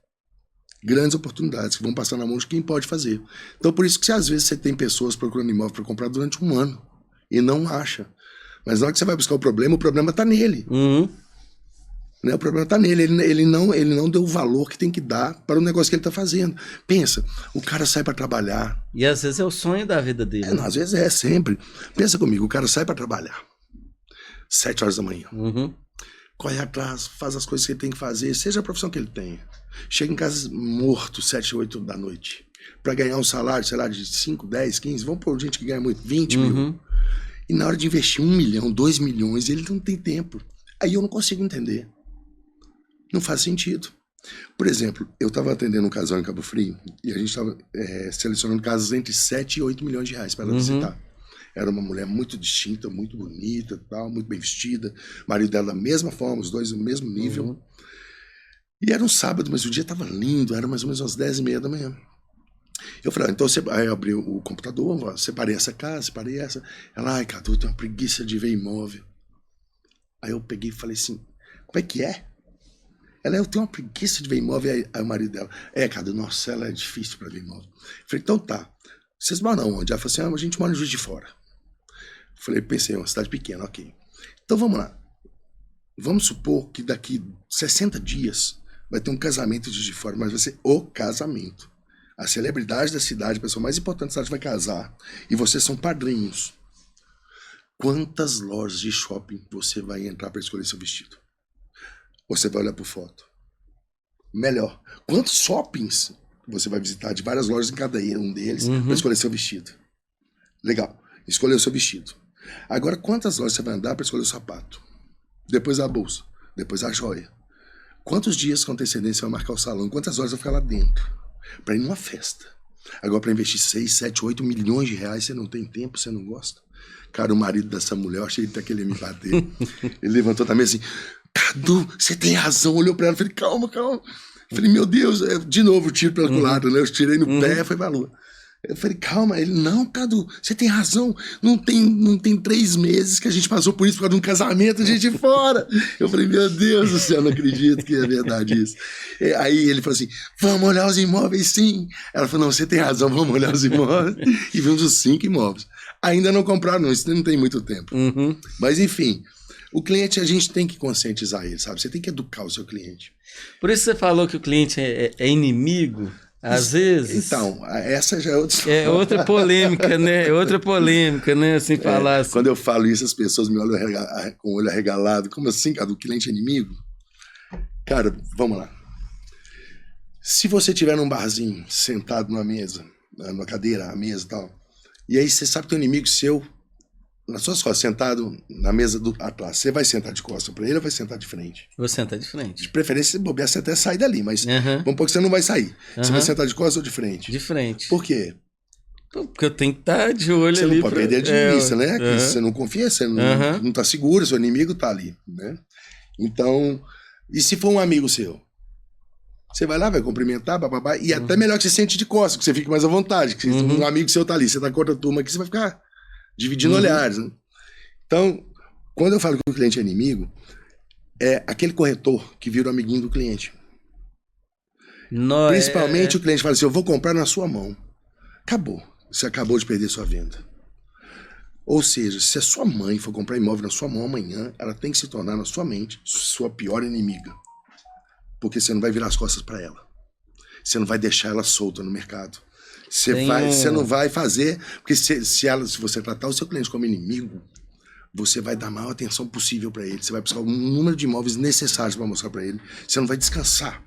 Grandes oportunidades que vão passar na mão de quem pode fazer. Então, por isso que às vezes você tem pessoas procurando imóvel para comprar durante um ano e não acha. Mas na hora que você vai buscar o problema está nele. Né? O problema está nele. Ele não deu o valor que tem que dar para o negócio que ele está fazendo. Pensa, o cara sai para trabalhar. E às vezes é o sonho da vida dele. Não, às vezes é, sempre. Pensa comigo, o cara sai para trabalhar 7 horas da manhã. Corre atrás, faz as coisas que ele tem que fazer, seja a profissão que ele tenha. Chega em casa morto, 7, 8 da noite, para ganhar um salário, sei lá, de 5, 10, 15, vamos pôr gente que ganha muito, 20 mil. E na hora de investir 1 milhão, 2 milhões, ele não tem tempo. Aí eu não consigo entender. Não faz sentido. Por exemplo, eu estava atendendo um casal em Cabo Frio e a gente estava selecionando casas entre 7 e 8 milhões de reais para ela visitar. Era uma mulher muito distinta, muito bonita, tal, muito bem vestida. O marido dela da mesma forma, os dois no mesmo nível. E era um sábado, mas o dia estava lindo, era mais ou menos umas 10h30 da manhã. Eu falei, então aí eu abri o computador, separei essa casa, separei essa. Ela, ai, Cadu, eu tenho uma preguiça de ver imóvel. Aí eu peguei e falei assim, como é que é? Ela, eu tenho uma preguiça de ver imóvel. Aí o marido dela, Cadu, nossa, ela é difícil para ver imóvel. Eu falei, então tá. Vocês moram onde? Ela falou assim, a gente mora em Juiz de Fora. Eu falei, pensei, uma cidade pequena, ok. Então vamos lá. Vamos supor que daqui 60 dias vai ter um casamento em Juiz de Fora, mas vai ser o casamento. A celebridade da cidade, a pessoa mais importante da cidade vai casar. E vocês são padrinhos. Quantas lojas de shopping você vai entrar para escolher seu vestido? Você vai olhar por foto. Melhor, quantos shoppings você vai visitar de várias lojas em cada um deles para escolher seu vestido? Legal, escolheu seu vestido. Agora, quantas lojas você vai andar para escolher o sapato? Depois a bolsa, depois a joia. Quantos dias com antecedência vai marcar o salão? Quantas horas vai ficar lá dentro? Para ir numa festa. Agora, para investir 6, 7, 8 milhões de reais, você não tem tempo, você não gosta? Cara, o marido dessa mulher, eu achei até que ele ia me bater. Ele levantou também assim, Cadu, você tem razão. Olhou para ela e falei, calma, calma. Eu falei, meu Deus, de novo, tiro pela culatra, né? Eu tirei no pé, foi pra lua. Eu falei, calma. Ele, não, Cadu, você tem razão. Não tem 3 meses que a gente passou por isso por causa de um casamento, a gente fora. Eu falei, meu Deus do céu, não acredito que é verdade isso. Aí ele falou assim, vamos olhar os imóveis, sim. Ela falou, não, você tem razão, vamos olhar os imóveis. E vimos os 5 imóveis. Ainda não compraram, não, isso não tem muito tempo. Mas, enfim, o cliente, a gente tem que conscientizar ele, sabe? Você tem que educar o seu cliente. Por isso você falou que o cliente é inimigo, às vezes. Então, essa já é outra história. É outra polêmica, né? É outra polêmica, né? Assim, falar assim. Quando eu falo isso, as pessoas me olham com o olho arregalado. Como assim, cara? O cliente é inimigo? Cara, vamos lá. Se você estiver num barzinho, sentado numa mesa, numa cadeira, à mesa e tal, e aí você sabe que tem um inimigo seu nas suas costas, sentado na mesa do atrás. Você vai sentar de costas para ele ou vai sentar de frente? Vou sentar de frente. De preferência, se bobear, você até sai dali, mas vamos pôr que você não vai sair. Você vai sentar de costas ou de frente? De frente. Por quê? Porque eu tenho que estar de olho você ali. Você não pode perder de vista, né? Que você não confia, você não tá seguro, seu inimigo tá ali, né? Então, e se for um amigo seu? Você vai lá, vai cumprimentar, bababá, e até melhor que você sente de costas, que você fique mais à vontade, que um amigo seu tá ali, você tá com outra turma aqui, você vai ficar dividindo olhares, né? Então, quando eu falo que o cliente é inimigo, é aquele corretor que vira o amiguinho do cliente. Principalmente o cliente fala assim, eu vou comprar na sua mão. Acabou. Você acabou de perder sua venda. Ou seja, se a sua mãe for comprar imóvel na sua mão amanhã, ela tem que se tornar na sua mente sua pior inimiga. Porque você não vai virar as costas para ela. Você não vai deixar ela solta no mercado. Você não vai fazer... Porque se você tratar o seu cliente como inimigo, você vai dar a maior atenção possível para ele. Você vai buscar o número de imóveis necessários para mostrar para ele. Você não vai descansar.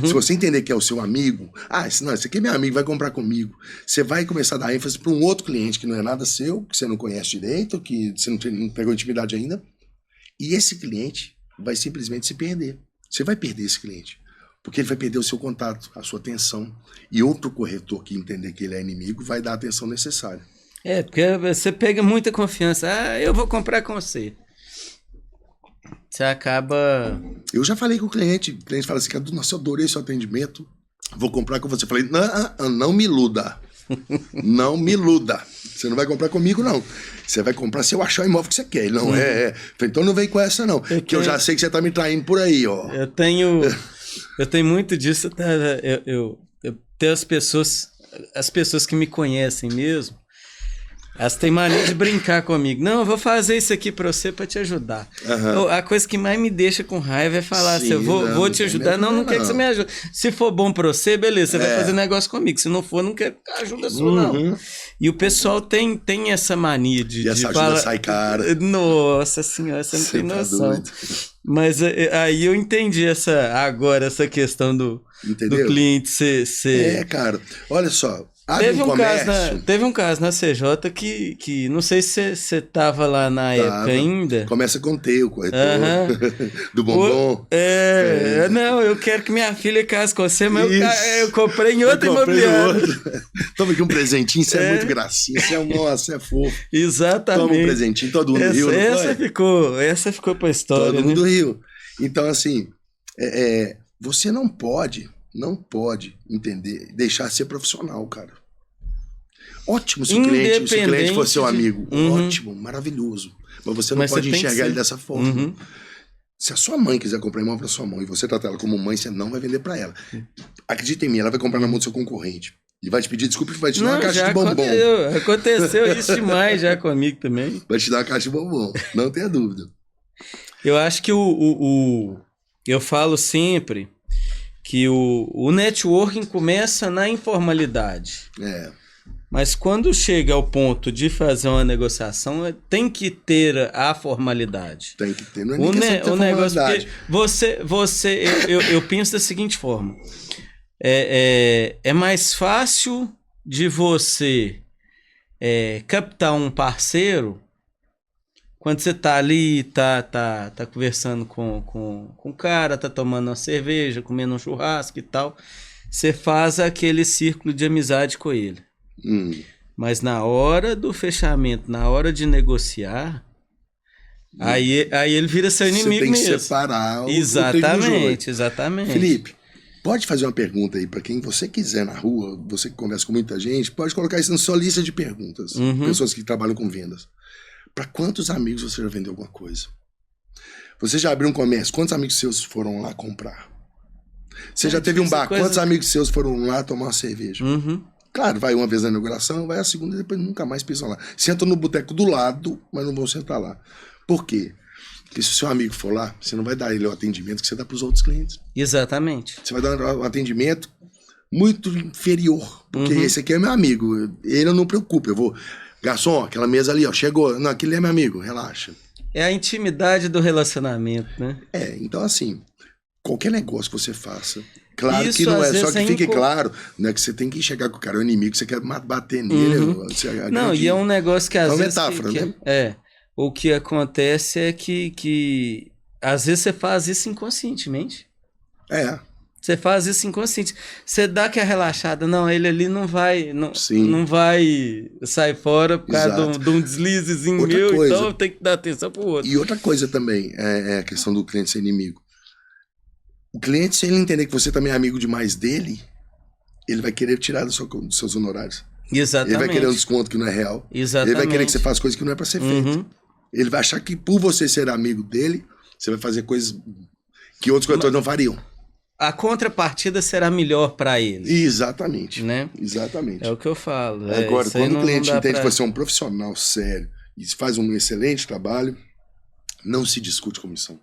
Se você entender que é o seu amigo... esse aqui é meu amigo, vai comprar comigo. Você vai começar a dar ênfase para um outro cliente que não é nada seu, que você não conhece direito, que você não pegou intimidade ainda. E esse cliente vai simplesmente se perder. Você vai perder esse cliente. Porque ele vai perder o seu contato, a sua atenção. E outro corretor que entender que ele é inimigo vai dar a atenção necessária. Porque você pega muita confiança. Eu vou comprar com você. Você acaba... Eu já falei com o cliente fala assim, nossa, eu adorei seu atendimento, vou comprar com você. Eu falei, não me iluda. Não me iluda. Você não vai comprar comigo, não. Você vai comprar se eu achar o imóvel que você quer. Ele não Então não vem com essa, não. Que eu já sei que você tá me traindo por aí, ó. Eu tenho Eu tenho muito disso, tá? Eu tenho as pessoas que me conhecem mesmo, elas têm mania de brincar comigo. Não, eu vou fazer isso aqui pra você pra te ajudar. A coisa que mais me deixa com raiva é falar assim, eu vou te ajudar. Não quer que você me ajude. Se for bom pra você, beleza, você vai fazer negócio comigo. Se não for, não quero ajuda sua, não. E o pessoal tem essa mania de essa falar... sai cara. Nossa senhora, você não tem noção. Mas aí eu entendi essa questão do cliente ser... cara, olha só. Teve um caso na CJ que não sei se você tava lá na época ainda. Começa com T, o corretor do bombom. Não, eu quero que minha filha case com você, mas eu comprei em outra imobiliária. Toma aqui um presentinho, isso é muito gracinha, isso é fofo. Exatamente. Toma um presentinho, todo mundo riu, essa ficou pra história. Todo mundo riu. Então, assim, você não pode entender, deixar de ser profissional, cara. Ótimo se o cliente for seu amigo. Ótimo, maravilhoso. Mas você não pode enxergar ele dessa forma. Se a sua mãe quiser comprar imóvel para sua mãe e você tratar ela como mãe, você não vai vender para ela. Acredita em mim, ela vai comprar na mão do seu concorrente. E vai te pedir desculpa e vai te dar uma caixa de bombom. Aconteceu isso demais já comigo também. Vai te dar uma caixa de bombom, não tenha dúvida. Eu acho que eu falo sempre que o networking começa na informalidade. Mas quando chega ao ponto de fazer uma negociação, tem que ter a formalidade. Tem que ter, não é nem questão de ter formalidade. Eu penso da seguinte forma. É mais fácil de você captar um parceiro quando você tá ali, tá conversando com o cara, tá tomando uma cerveja, comendo um churrasco e tal. Você faz aquele círculo de amizade com ele. Mas na hora do fechamento, na hora de negociar, aí ele vira seu inimigo mesmo. Você tem que separar Exatamente. Felipe, pode fazer uma pergunta aí para quem você quiser na rua, você que conversa com muita gente, pode colocar isso na sua lista de perguntas. Pessoas que trabalham com vendas. Para quantos amigos você já vendeu alguma coisa? Você já abriu um comércio? Quantos amigos seus foram lá comprar? Você já teve um bar? Quantos amigos seus foram lá tomar uma cerveja? Claro, vai uma vez na inauguração, vai a segunda e depois nunca mais pisam lá. Sentam no boteco do lado, mas não vão sentar lá. Por quê? Porque se o seu amigo for lá, você não vai dar ele o atendimento que você dá para os outros clientes. Exatamente. Você vai dar um atendimento muito inferior. Porque esse aqui é meu amigo. Ele eu não preocupo. Eu vou... Garçom, aquela mesa ali, ó, chegou. Não, aquele é meu amigo, relaxa. É a intimidade do relacionamento, né? Então assim, qualquer negócio que você faça, claro isso, que não é, só que fique claro, né, que você tem que chegar com o cara, o inimigo, você quer bater nele. Não, e é um negócio que às vezes... É uma metáfora, né? O que acontece é que às vezes você faz isso inconscientemente. Você faz isso inconsciente. Você dá aquela relaxada. Não, ele ali não vai sair fora por causa de um deslizezinho meu, então eu tenho que dar atenção pro outro. E outra coisa também é a questão do cliente ser inimigo. O cliente, se ele entender que você também é amigo demais dele, ele vai querer tirar dos seus honorários. Exatamente. Ele vai querer um desconto que não é real. Exatamente. Ele vai querer que você faça coisas que não é para ser feito. Ele vai achar que por você ser amigo dele, você vai fazer coisas que outros corretores não fariam. A contrapartida será melhor para ele. Exatamente. Né? Exatamente. É o que eu falo. Agora, quando o cliente entende que você é um profissional sério e faz um excelente trabalho, não se discute comissão.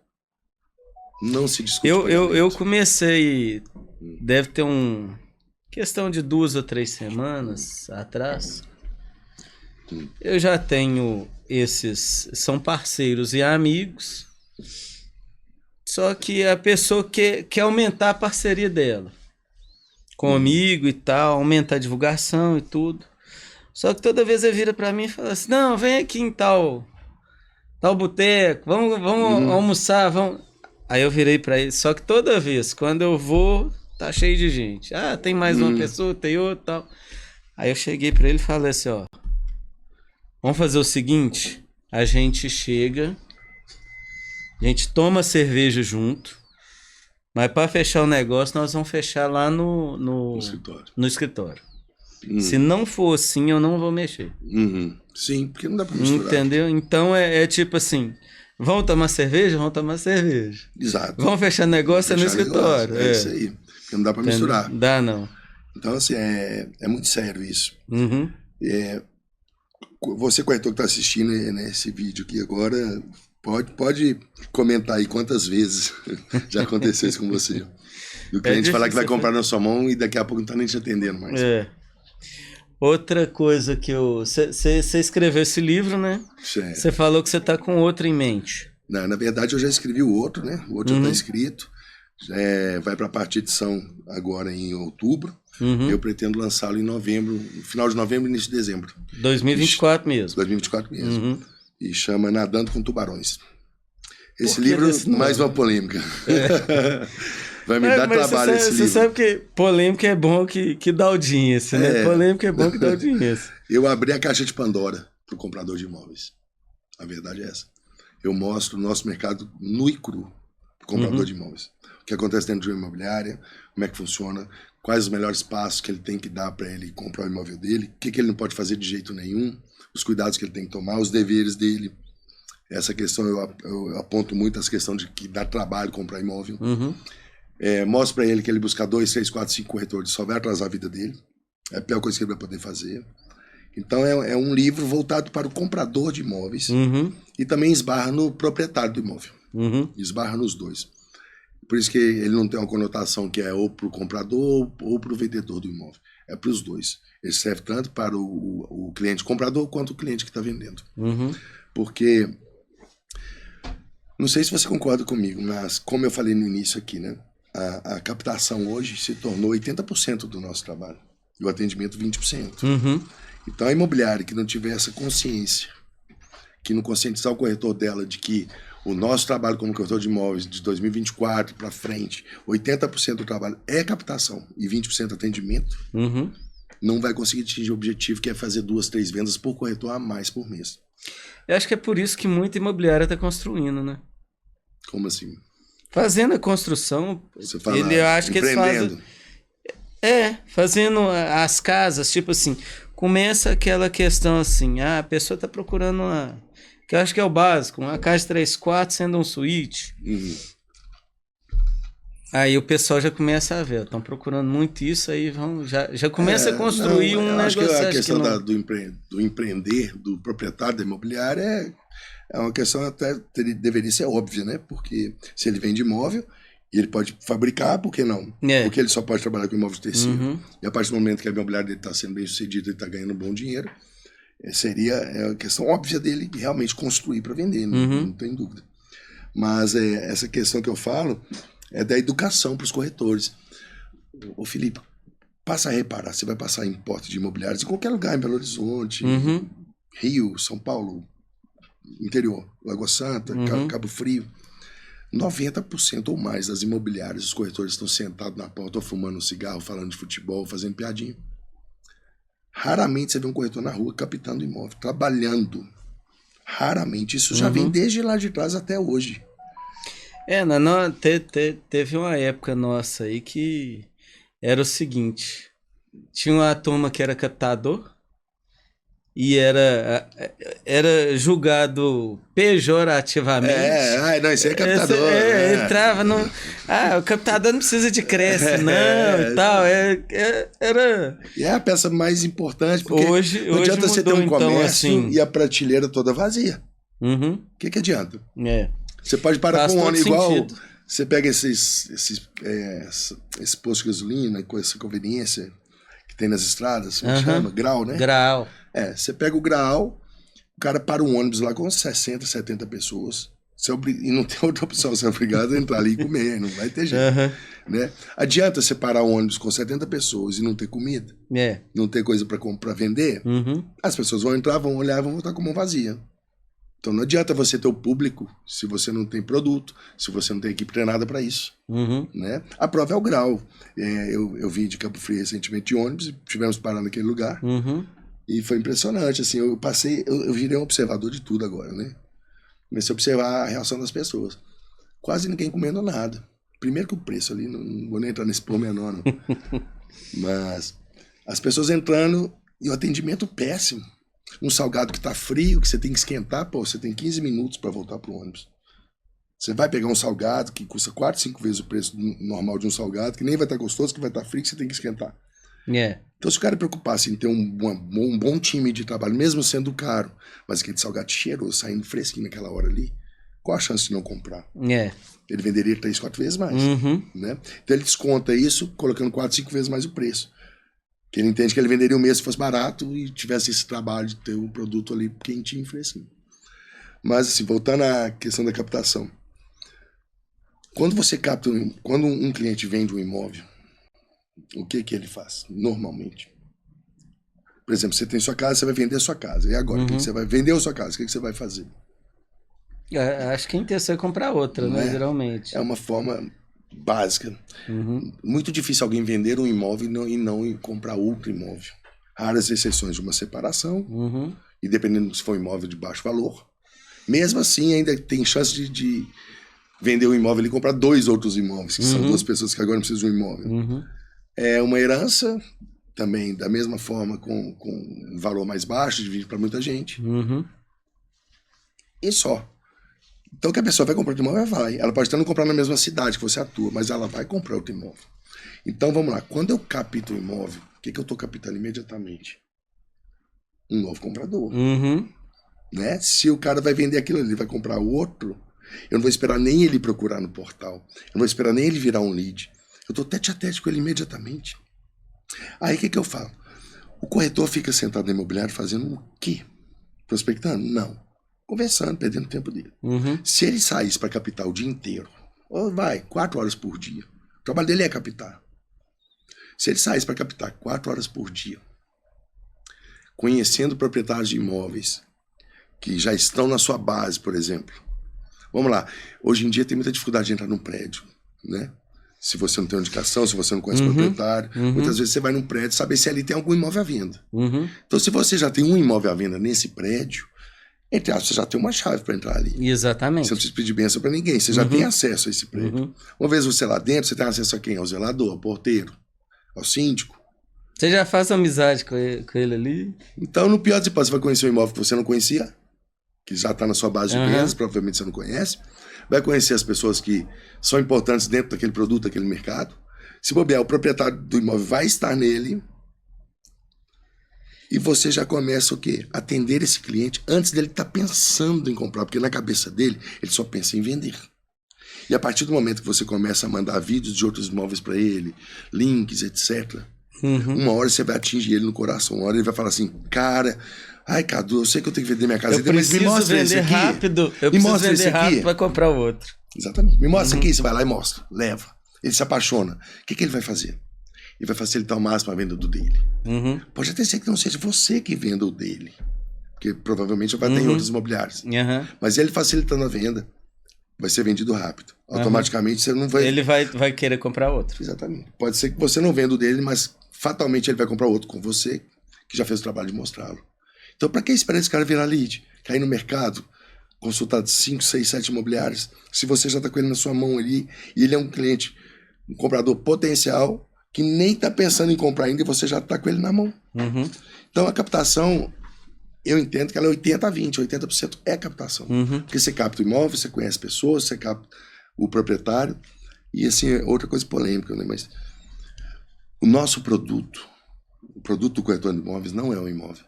Não se discute. Eu comecei, deve ter questão de 2 ou 3 semanas atrás. Eu já tenho são parceiros e amigos. Só que a pessoa quer aumentar a parceria dela comigo e tal, aumentar a divulgação e tudo. Só que toda vez ele vira pra mim e fala assim, não, vem aqui em tal boteco, vamos almoçar, vamos... Aí eu virei pra ele, só que toda vez, quando eu vou, tá cheio de gente. Tem mais uma pessoa, tem outra e tal. Aí eu cheguei pra ele e falei assim, ó, vamos fazer o seguinte, a gente chega... A gente toma cerveja junto, mas para fechar o negócio, nós vamos fechar lá no escritório. Se não for assim, eu não vou mexer. Sim, porque não dá para misturar. Entendeu? Então é tipo assim, Vão tomar cerveja? Vão tomar cerveja. Exato. Vão fechar negócio no escritório. É isso aí. Porque não dá para misturar. Não dá, não. Então, assim, é muito sério isso. Uhum. Você, corretor, que está assistindo esse vídeo aqui agora, pode comentar aí quantas vezes já aconteceu isso com você. Do cliente falar que vai comprar na sua mão e daqui a pouco não está nem te atendendo mais. Outra coisa que você escreveu esse livro, né? Você falou que você está com outro em mente. Não, na verdade, eu já escrevi o outro, né? O outro já está escrito. Vai para a parte de edição agora em outubro. Eu pretendo lançá-lo em novembro, final de novembro, início de dezembro. 2024 mesmo. 2024 mesmo. E chama Nadando com Tubarões. Esse livro, mais uma polêmica. Vai me dar trabalho esse livro. Você sabe que polêmica é bom que dá audiência, né? Polêmica é bom que dá audiência. Eu abri a caixa de Pandora para o comprador de imóveis. A verdade é essa. Eu mostro o nosso mercado nu e cru para o comprador de imóveis. O que acontece dentro de uma imobiliária, como é que funciona, quais os melhores passos que ele tem que dar para ele comprar o imóvel dele, o que ele não pode fazer de jeito nenhum, os cuidados que ele tem que tomar, os deveres dele. Essa questão, eu aponto muito essa questão de que dá trabalho comprar imóvel. Mostro para ele que ele buscar 2, 3, 4, 5 corretores só vai atrasar a vida dele. É a pior coisa que ele vai poder fazer. Então é um livro voltado para o comprador de imóveis e também esbarra no proprietário do imóvel. Esbarra nos dois. Por isso que ele não tem uma conotação que é ou para o comprador ou para o vendedor do imóvel. É para os dois. Ele serve tanto para o cliente comprador quanto o cliente que está vendendo. Porque, não sei se você concorda comigo, mas como eu falei no início aqui, né? A captação hoje se tornou 80% do nosso trabalho. E o atendimento 20%. Então a imobiliária que não tiver essa consciência, que não conscientizar o corretor dela de que o nosso trabalho como corretor de imóveis de 2024 para frente, 80% do trabalho é captação e 20% atendimento, não vai conseguir atingir o objetivo que é fazer 2, 3 vendas por corretor a mais por mês. Eu acho que é por isso que muita imobiliária está construindo, né? Como assim? Fazendo a construção, você fala, eu acho que eles fazem... fazendo as casas, tipo assim, começa aquela questão assim, a pessoa está procurando que eu acho que é o básico, uma casa de 3 quartos sendo um suíte. Aí o pessoal já começa a ver, estão procurando muito isso, aí já começa a construir um negócio. Acho que a questão do empreender, do proprietário da imobiliária é uma questão até deveria ser óbvia, né? Porque se ele vende imóvel, ele pode fabricar, por que não? Porque ele só pode trabalhar com imóvel de tecido. E a partir do momento que a imobiliária dele está sendo bem sucedida, ele está ganhando bom dinheiro, seria a questão óbvia dele realmente construir para vender, não tem dúvida. Mas essa questão que eu falo é da educação para os corretores. Ô Felipe, passa a reparar, você vai passar em portas de imobiliários em qualquer lugar, em Belo Horizonte, Rio, São Paulo, interior, Lagoa Santa, Cabo Frio, 90% ou mais das imobiliárias, os corretores estão sentados na porta ou fumando um cigarro, falando de futebol, fazendo piadinha. Raramente você vê um corretor na rua captando imóvel, trabalhando. Raramente. Isso já vem desde lá de trás até hoje. Teve uma época nossa aí que era o seguinte, tinha uma turma que era captador e era julgado pejorativamente. Não, isso é captador. Entrava no... o captador não precisa de creche, não, e tal. E é a peça mais importante, porque hoje não adianta mudou, você ter um comércio então, assim... e a prateleira toda vazia. O que adianta? Você pode parar Faz com um ônibus igual... sentido. Você pega esse posto de gasolina com essa conveniência que tem nas estradas, como chama? Grau, né? Grau. Você pega o Grau, o cara para um ônibus lá com 60, 70 pessoas. E não tem outra opção, você é obrigado a entrar ali e comer, não vai ter jeito. Né? Adianta você parar um ônibus com 70 pessoas e não ter comida? Não ter coisa para vender? As pessoas vão entrar, vão olhar e vão voltar com a mão vazia. Então não adianta você ter o público se você não tem produto, se você não tem equipe treinada para isso. Né? A prova é o Grau. Eu vim de Cabo Frio recentemente de ônibus e tivemos parado naquele lugar. E foi impressionante. Assim, eu virei um observador de tudo agora. Né? Comecei a observar a reação das pessoas. Quase ninguém comendo nada. Primeiro que o preço ali, não vou nem entrar nesse pormenor, não. Mas as pessoas entrando e o atendimento péssimo. Um salgado que tá frio, que você tem que esquentar, pô, você tem 15 minutos para voltar pro ônibus. Você vai pegar um salgado que custa 4, 5 vezes o preço normal de um salgado, que nem vai estar gostoso, que vai estar frio, que você tem que esquentar. Então, se o cara preocupasse em ter um bom time de trabalho, mesmo sendo caro, mas aquele salgado cheiroso, saindo fresquinho naquela hora ali, qual a chance de não comprar? Ele venderia 3, 4 vezes mais. Né? Então, ele desconta isso, colocando 4, 5 vezes mais o preço. Porque ele entende que ele venderia o mesmo se fosse barato e tivesse esse trabalho de ter um produto ali quentinho e fresquinho. Mas, assim, voltando à questão da captação. Quando um cliente vende um imóvel, o que ele faz? Normalmente. Por exemplo, você tem sua casa, você vai vender a sua casa. E agora, o que você vai vender a sua casa? O que você vai fazer? Acho que a intenção é comprar outra, né? Geralmente. É uma forma básica. Muito difícil alguém vender um imóvel e não comprar outro imóvel. Raras exceções de uma separação, e dependendo se for um imóvel de baixo valor. Mesmo assim, ainda tem chance de vender um imóvel e comprar 2 outros imóveis, que são 2 pessoas que agora não precisam de um imóvel. É uma herança, também da mesma forma, com um valor mais baixo, divide para muita gente. E só. Então, que a pessoa vai comprar outro imóvel, vai. Ela pode até não comprar na mesma cidade que você atua, mas ela vai comprar outro imóvel. Então, vamos lá. Quando eu capto o imóvel, o que eu estou captando imediatamente? Um novo comprador. Né? Se o cara vai vender aquilo, ele vai comprar outro, eu não vou esperar nem ele procurar no portal. Eu não vou esperar nem ele virar um lead. Eu estou tete a tete com ele imediatamente. Aí, o que eu falo? O corretor fica sentado no imobiliário fazendo o quê? Prospectando? Não. Conversando, perdendo o tempo dele. Se ele saísse para captar o dia inteiro, 4 horas por dia. O trabalho dele é captar. Se ele saísse para captar 4 horas por dia, conhecendo proprietários de imóveis que já estão na sua base, por exemplo. Vamos lá. Hoje em dia tem muita dificuldade de entrar num prédio, né? Se você não tem uma indicação, se você não conhece o proprietário, muitas vezes você vai num prédio saber se ali tem algum imóvel à venda. Então, se você já tem um imóvel à venda nesse prédio, entre aspas, você já tem uma chave para entrar ali. Exatamente. Você não precisa pedir bênção para ninguém, você já tem acesso a esse prédio. Uma vez você lá dentro, você tem acesso a quem? Ao zelador, ao porteiro, ao síndico. Você já faz amizade com ele ali? Então, no pior das hipóteses, você vai conhecer um imóvel que você não conhecia, que já está na sua base de vendas, provavelmente você não conhece. Vai conhecer as pessoas que são importantes dentro daquele produto, daquele mercado. Se bobear, o proprietário do imóvel vai estar nele. E você já começa o quê? Atender esse cliente antes dele estar pensando em comprar, porque na cabeça dele, ele só pensa em vender. E a partir do momento que você começa a mandar vídeos de outros imóveis para ele, links, etc., uma hora você vai atingir ele no coração. Uma hora ele vai falar assim, cara, ai, Cadu, eu sei que eu tenho que vender minha casa, mas me mostra esse aqui. Eu preciso vender rápido para comprar o outro. Exatamente. Me mostra aqui, você vai lá e mostra, leva. Ele se apaixona. O que ele vai fazer? Ele vai facilitar ao máximo a venda do dele. Pode até ser que não seja você que venda o dele, porque provavelmente vai ter em outros imobiliários. Mas ele facilitando a venda, vai ser vendido rápido. Automaticamente você não vai... Ele vai querer comprar outro. Exatamente. Pode ser que você não venda o dele, mas fatalmente ele vai comprar outro com você, que já fez o trabalho de mostrá-lo. Então, para que esperar esse cara virar lead? Cair no mercado, consultar 5, 6, 7 imobiliários, se você já está com ele na sua mão ali, e ele é um cliente, um comprador potencial, que nem está pensando em comprar ainda, e você já está com ele na mão. Então, a captação, eu entendo que ela é 80-20, 80% é captação. Porque você capta o imóvel, você conhece pessoas, você capta o proprietário, e assim, outra coisa polêmica, né? Mas o nosso produto, o produto do corretor de imóveis não é um imóvel.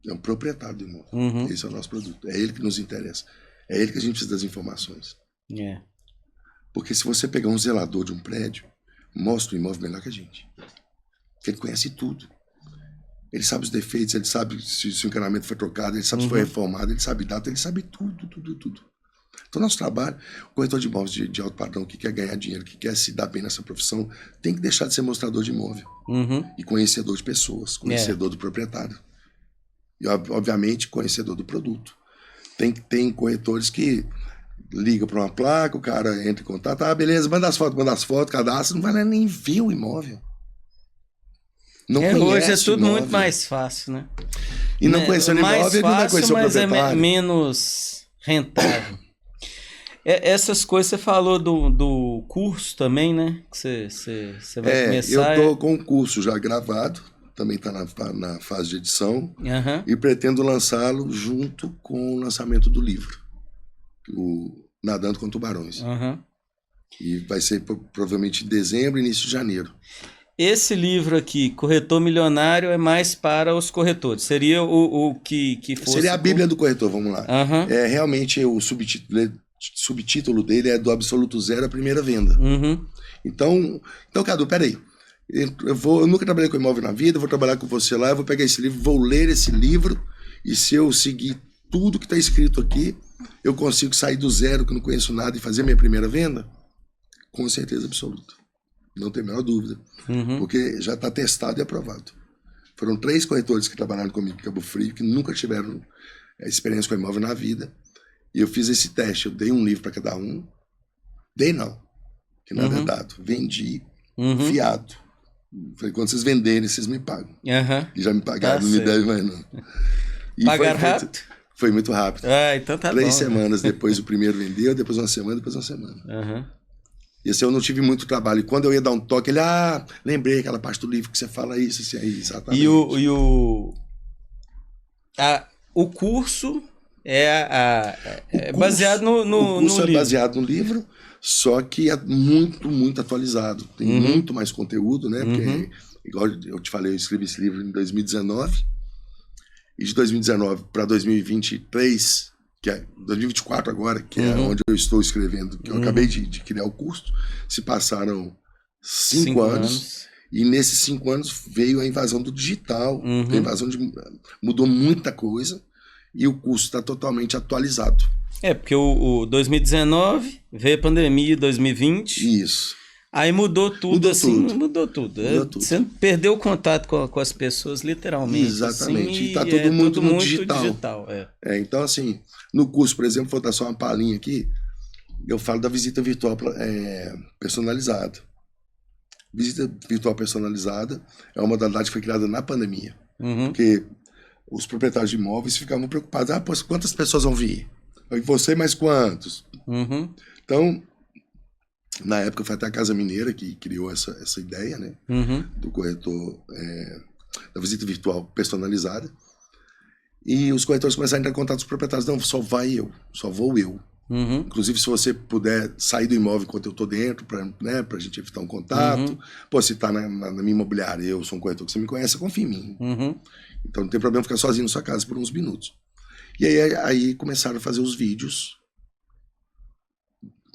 É um proprietário do imóvel. Esse é o nosso produto. É ele que nos interessa. É ele que a gente precisa das informações. Porque se você pegar um zelador de um prédio, mostra o imóvel melhor que a gente. Porque ele conhece tudo. Ele sabe os defeitos, ele sabe se o encanamento foi trocado, ele sabe se foi reformado, ele sabe data, ele sabe tudo. Então, nosso trabalho, o corretor de imóveis de alto padrão que quer ganhar dinheiro, que quer se dar bem nessa profissão, tem que deixar de ser mostrador de imóvel. E conhecedor de pessoas, conhecedor do proprietário. E, obviamente, conhecedor do produto. Tem corretores que ligam para uma placa, o cara entra em contato, beleza, manda as fotos, cadastra, não vai lá nem ver o imóvel. Não hoje é tudo muito mais fácil, né? E não conheceu o imóvel, ele não vai conhecer o proprietário. Mas é menos rentável. Essas coisas, você falou do curso também, né? Que você vai começar. Eu tô com um curso já gravado, também está na fase de edição, e pretendo lançá-lo junto com o lançamento do livro, o Nadando com Tubarões. E vai ser provavelmente em dezembro, início de janeiro. Esse livro aqui, Corretor Milionário, é mais para os corretores. Seria o que fosse... Seria a Bíblia do corretor, vamos lá. É, realmente, o subtítulo dele é Do Absoluto Zero à Primeira Venda. Então, Cadu, peraí. Eu nunca trabalhei com imóvel na vida, vou trabalhar com você lá, eu vou pegar esse livro, vou ler esse livro, e se eu seguir tudo que está escrito aqui, eu consigo sair do zero, que eu não conheço nada, e fazer minha primeira venda? Com certeza absoluta. Não tem a menor dúvida. Porque já está testado e aprovado. Foram 3 corretores que trabalharam comigo em Cabo Frio, que nunca tiveram experiência com imóvel na vida. E eu fiz esse teste. Eu dei um livro para cada um. Dei não. Que nada é dado. Vendi fiado. Falei, quando vocês venderem, vocês me pagam. E já me pagaram, não me devem mais não. Pagaram rápido? Foi muito rápido. Então tá 3 semanas depois o primeiro vendeu, depois uma semana. Esse eu não tive muito trabalho. E quando eu ia dar um toque, ele, lembrei aquela parte do livro que você fala isso, assim, aí, exatamente. E o curso é baseado no livro. O curso é baseado no livro, só que é muito, muito atualizado. Tem muito mais conteúdo, né? Porque, igual eu te falei, eu escrevi esse livro em 2019. E de 2019 para 2023... que é 2024 agora, que é onde eu estou escrevendo, que eu acabei de criar o curso, se passaram 5 anos, e nesses 5 anos veio a invasão do digital, a invasão mudou muita coisa, e o curso está totalmente atualizado. Porque o 2019, veio a pandemia, 2020... Isso. Aí mudou tudo. Mudou tudo. Você perdeu o contato com as pessoas, literalmente. Exatamente. Assim, e está tudo muito no digital. Então, assim, no curso, por exemplo, vou dar só uma palhinha aqui, eu falo da visita virtual personalizada. Visita virtual personalizada é uma modalidade que foi criada na pandemia. Porque os proprietários de imóveis ficavam preocupados. Quantas pessoas vão vir? E você mais quantos? Então... Na época foi até a Casa Mineira que criou essa ideia, né? Do corretor, da visita virtual personalizada. E os corretores começaram a entrar em contato com os proprietários. Não, só vou eu. Inclusive, se você puder sair do imóvel enquanto eu estou dentro, para a gente evitar um contato. Se está na minha imobiliária, eu sou um corretor que você me conhece, confia em mim. Então não tem problema ficar sozinho na sua casa por uns minutos. E aí começaram a fazer os vídeos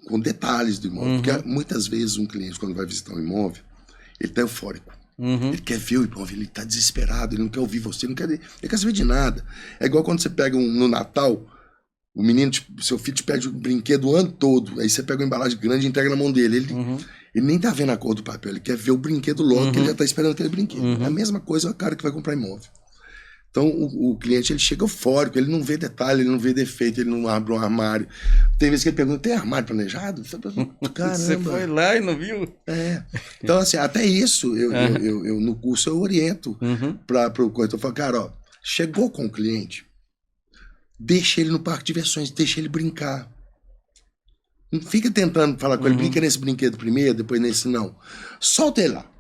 com detalhes do imóvel, porque muitas vezes um cliente, quando vai visitar um imóvel, ele está eufórico, ele quer ver o imóvel, ele está desesperado, ele não quer ouvir você, ele quer saber de nada. É igual quando você pega no Natal, o menino, seu filho te pede um brinquedo o ano todo, aí você pega uma embalagem grande e entrega na mão dele, ele nem tá vendo a cor do papel, ele quer ver o brinquedo logo, que ele já está esperando aquele brinquedo. É a mesma coisa o cara que vai comprar imóvel. Então, o cliente, ele chega eufórico, ele não vê detalhe, ele não vê defeito, ele não abre um armário. Tem vezes que ele pergunta, tem armário planejado? Caramba. Você foi lá e não viu? Então, assim, até isso, eu no curso eu oriento para o corretor. Eu falo, cara, chegou com o cliente, deixa ele no parque de diversões, deixa ele brincar. Não fica tentando falar com ele, brinca nesse brinquedo primeiro, depois nesse não. Solta ele lá.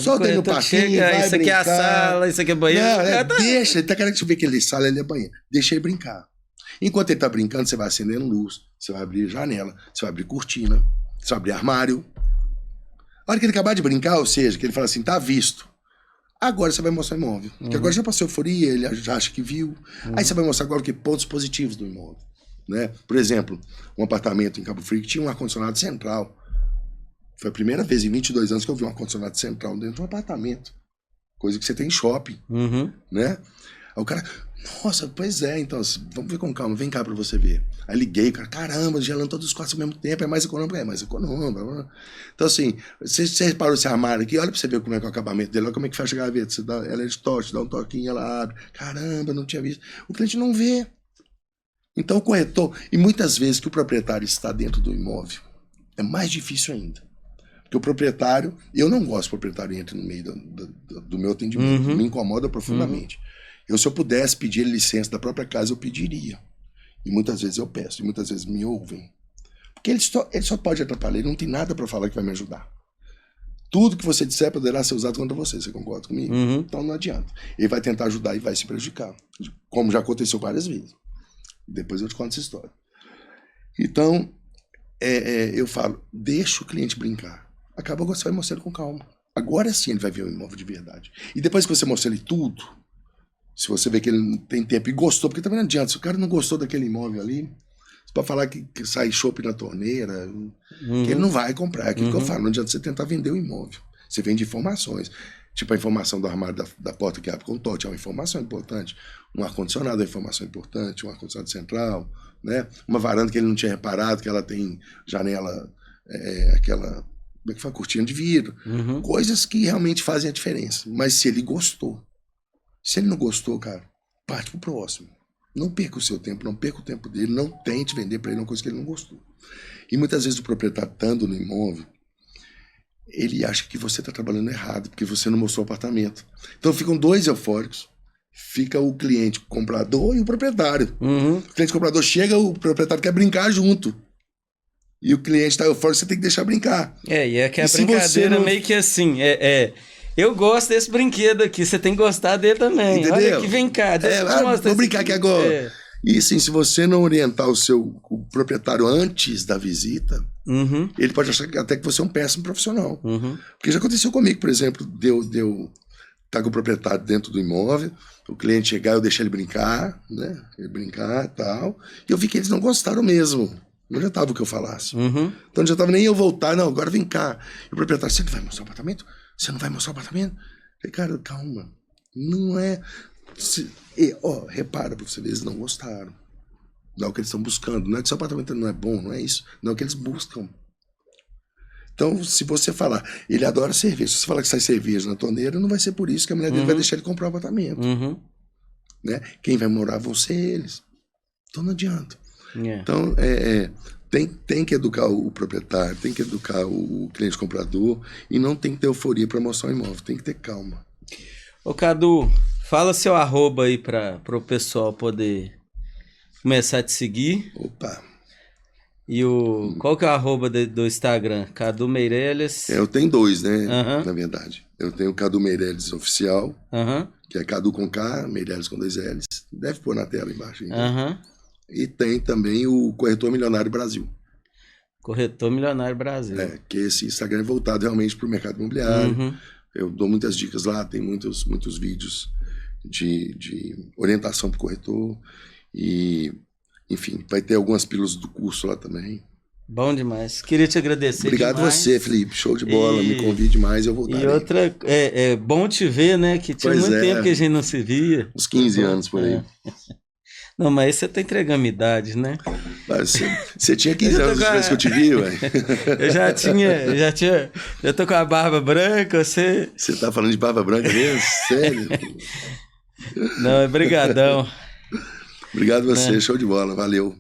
Solta ele no parquinho, vai isso aqui brincar. É a sala, isso aqui é banheiro. Não, deixa, ele tá querendo ver que ele é sala, ele é banheiro. Deixa ele brincar. Enquanto ele tá brincando, você vai acendendo luz, você vai abrir janela, você vai abrir cortina, você vai abrir armário. A hora que ele acabar de brincar, ou seja, que ele fala assim, tá visto. Agora você vai mostrar o imóvel. Porque agora já passou euforia, ele já acha que viu. Aí você vai mostrar agora o que? Pontos positivos do imóvel. Né? Por exemplo, um apartamento em Cabo Frio que tinha um ar-condicionado central. Foi a primeira vez em 22 anos que eu vi um ar-condicionado central dentro de um apartamento. Coisa que você tem em shopping, né? Aí o cara, nossa, pois é, então, vamos ver com calma, vem cá pra você ver. Aí liguei, cara, caramba, gelando todos os quartos ao mesmo tempo, é mais econômico. Então, assim, você reparou esse armário aqui, olha pra você ver como é que é o acabamento dele, olha como é que fecha a gaveta, ela é de toque, dá um toquinho, ela abre. Caramba, não tinha visto. O cliente não vê. Então, o corretor, e muitas vezes que o proprietário está dentro do imóvel, é mais difícil ainda. Porque o proprietário, eu não gosto que o proprietário entre no meio do meu atendimento, me incomoda profundamente. Se eu pudesse pedir licença da própria casa, eu pediria. E muitas vezes eu peço, e muitas vezes me ouvem. Porque ele só pode atrapalhar, ele não tem nada para falar que vai me ajudar. tudo que você disser poderá ser usado contra você. Você concorda comigo? Então não adianta. Ele vai tentar ajudar e vai se prejudicar. Como já aconteceu várias vezes. Depois eu te conto essa história. Então, eu falo, deixa o cliente brincar. Acabou que você vai mostrar ele com calma. Agora sim ele vai ver o imóvel de verdade. E depois que você mostrar ele tudo, se você vê que ele não tem tempo e gostou, porque também não adianta, se o cara não gostou daquele imóvel ali, para falar que sai chopp na torneira, que ele não vai comprar. É aquilo que eu falo, não adianta você tentar vender o imóvel. Você vende informações. Tipo a informação do armário da porta que abre com o touch, é uma informação importante. Um ar-condicionado é uma informação importante, um ar-condicionado central, né? Uma varanda que ele não tinha reparado, que ela tem janela, aquela, como é que fala? Cortina de vidro. Coisas que realmente fazem a diferença. Mas se ele gostou. Se ele não gostou, cara, parte pro próximo. Não perca o seu tempo, não perca o tempo dele, não tente vender para ele uma coisa que ele não gostou. E muitas vezes o proprietário estando no imóvel, ele acha que você está trabalhando errado, porque você não mostrou o apartamento. Então ficam dois eufóricos. Fica o cliente comprador e o proprietário. O cliente comprador chega, o proprietário quer brincar junto. E o cliente está eufórico, você tem que deixar brincar. E é que a brincadeira meio que assim, eu gosto desse brinquedo aqui, você tem que gostar dele também. Entendeu? Olha aqui, vem cá. Vou brincar aqui agora. E assim, se você não orientar o proprietário antes da visita, ele pode achar até que você é um péssimo profissional. Porque já aconteceu comigo, por exemplo, tá com o proprietário dentro do imóvel, o cliente chegar, eu deixei ele brincar, né? Ele brincar e tal. E eu vi que eles não gostaram mesmo. Não adiantava o que eu falasse. Então não adiantava nem eu voltar, não, agora vem cá. E o proprietário, você não vai mostrar o apartamento? Você não vai mostrar o apartamento? Eu falei, cara, calma. Não é... repara pra você ver, eles não gostaram. Não é o que eles estão buscando. Não é que seu apartamento não é bom, não é isso. Não é o que eles buscam. Então, se você falar, ele adora cerveja. Se você falar que sai cerveja na torneira, não vai ser por isso que a mulher dele vai deixar ele comprar o apartamento. Né? Quem vai morar vão ser eles. Então não adianta. Então, tem que educar o proprietário, tem que educar o cliente comprador e não tem que ter euforia para mostrar o imóvel, tem que ter calma. Ô Cadu, fala seu arroba aí para o pessoal poder começar a te seguir. Opa! E qual que é o arroba do Instagram? Cadu Meirelles? Eu tenho dois, né? Na verdade. Eu tenho o Cadu Meirelles Oficial, que é Cadu com K, Meirelles com 2 L's. Deve pôr na tela embaixo. E tem também o Corretor Milionário Brasil. Corretor Milionário Brasil. Que esse Instagram é voltado realmente para o mercado imobiliário. Eu dou muitas dicas lá, tem muitos vídeos de orientação para o corretor. E, enfim, vai ter algumas pílulas do curso lá também. Bom demais. Queria te agradecer. Obrigado demais. Você, Felipe. Show de bola. Me convide mais, eu voltarei. E outra, é bom te ver, né? Que tinha muito tempo que a gente não se via. Uns 15 anos por aí. Não, mas você tá entregando minha idade, né? Você tinha 15 anos depois que eu te vi, ué. Eu tô com a barba branca, você... Você tá falando de barba branca mesmo? Sério? Não, é brigadão. Obrigado você, show de bola, valeu.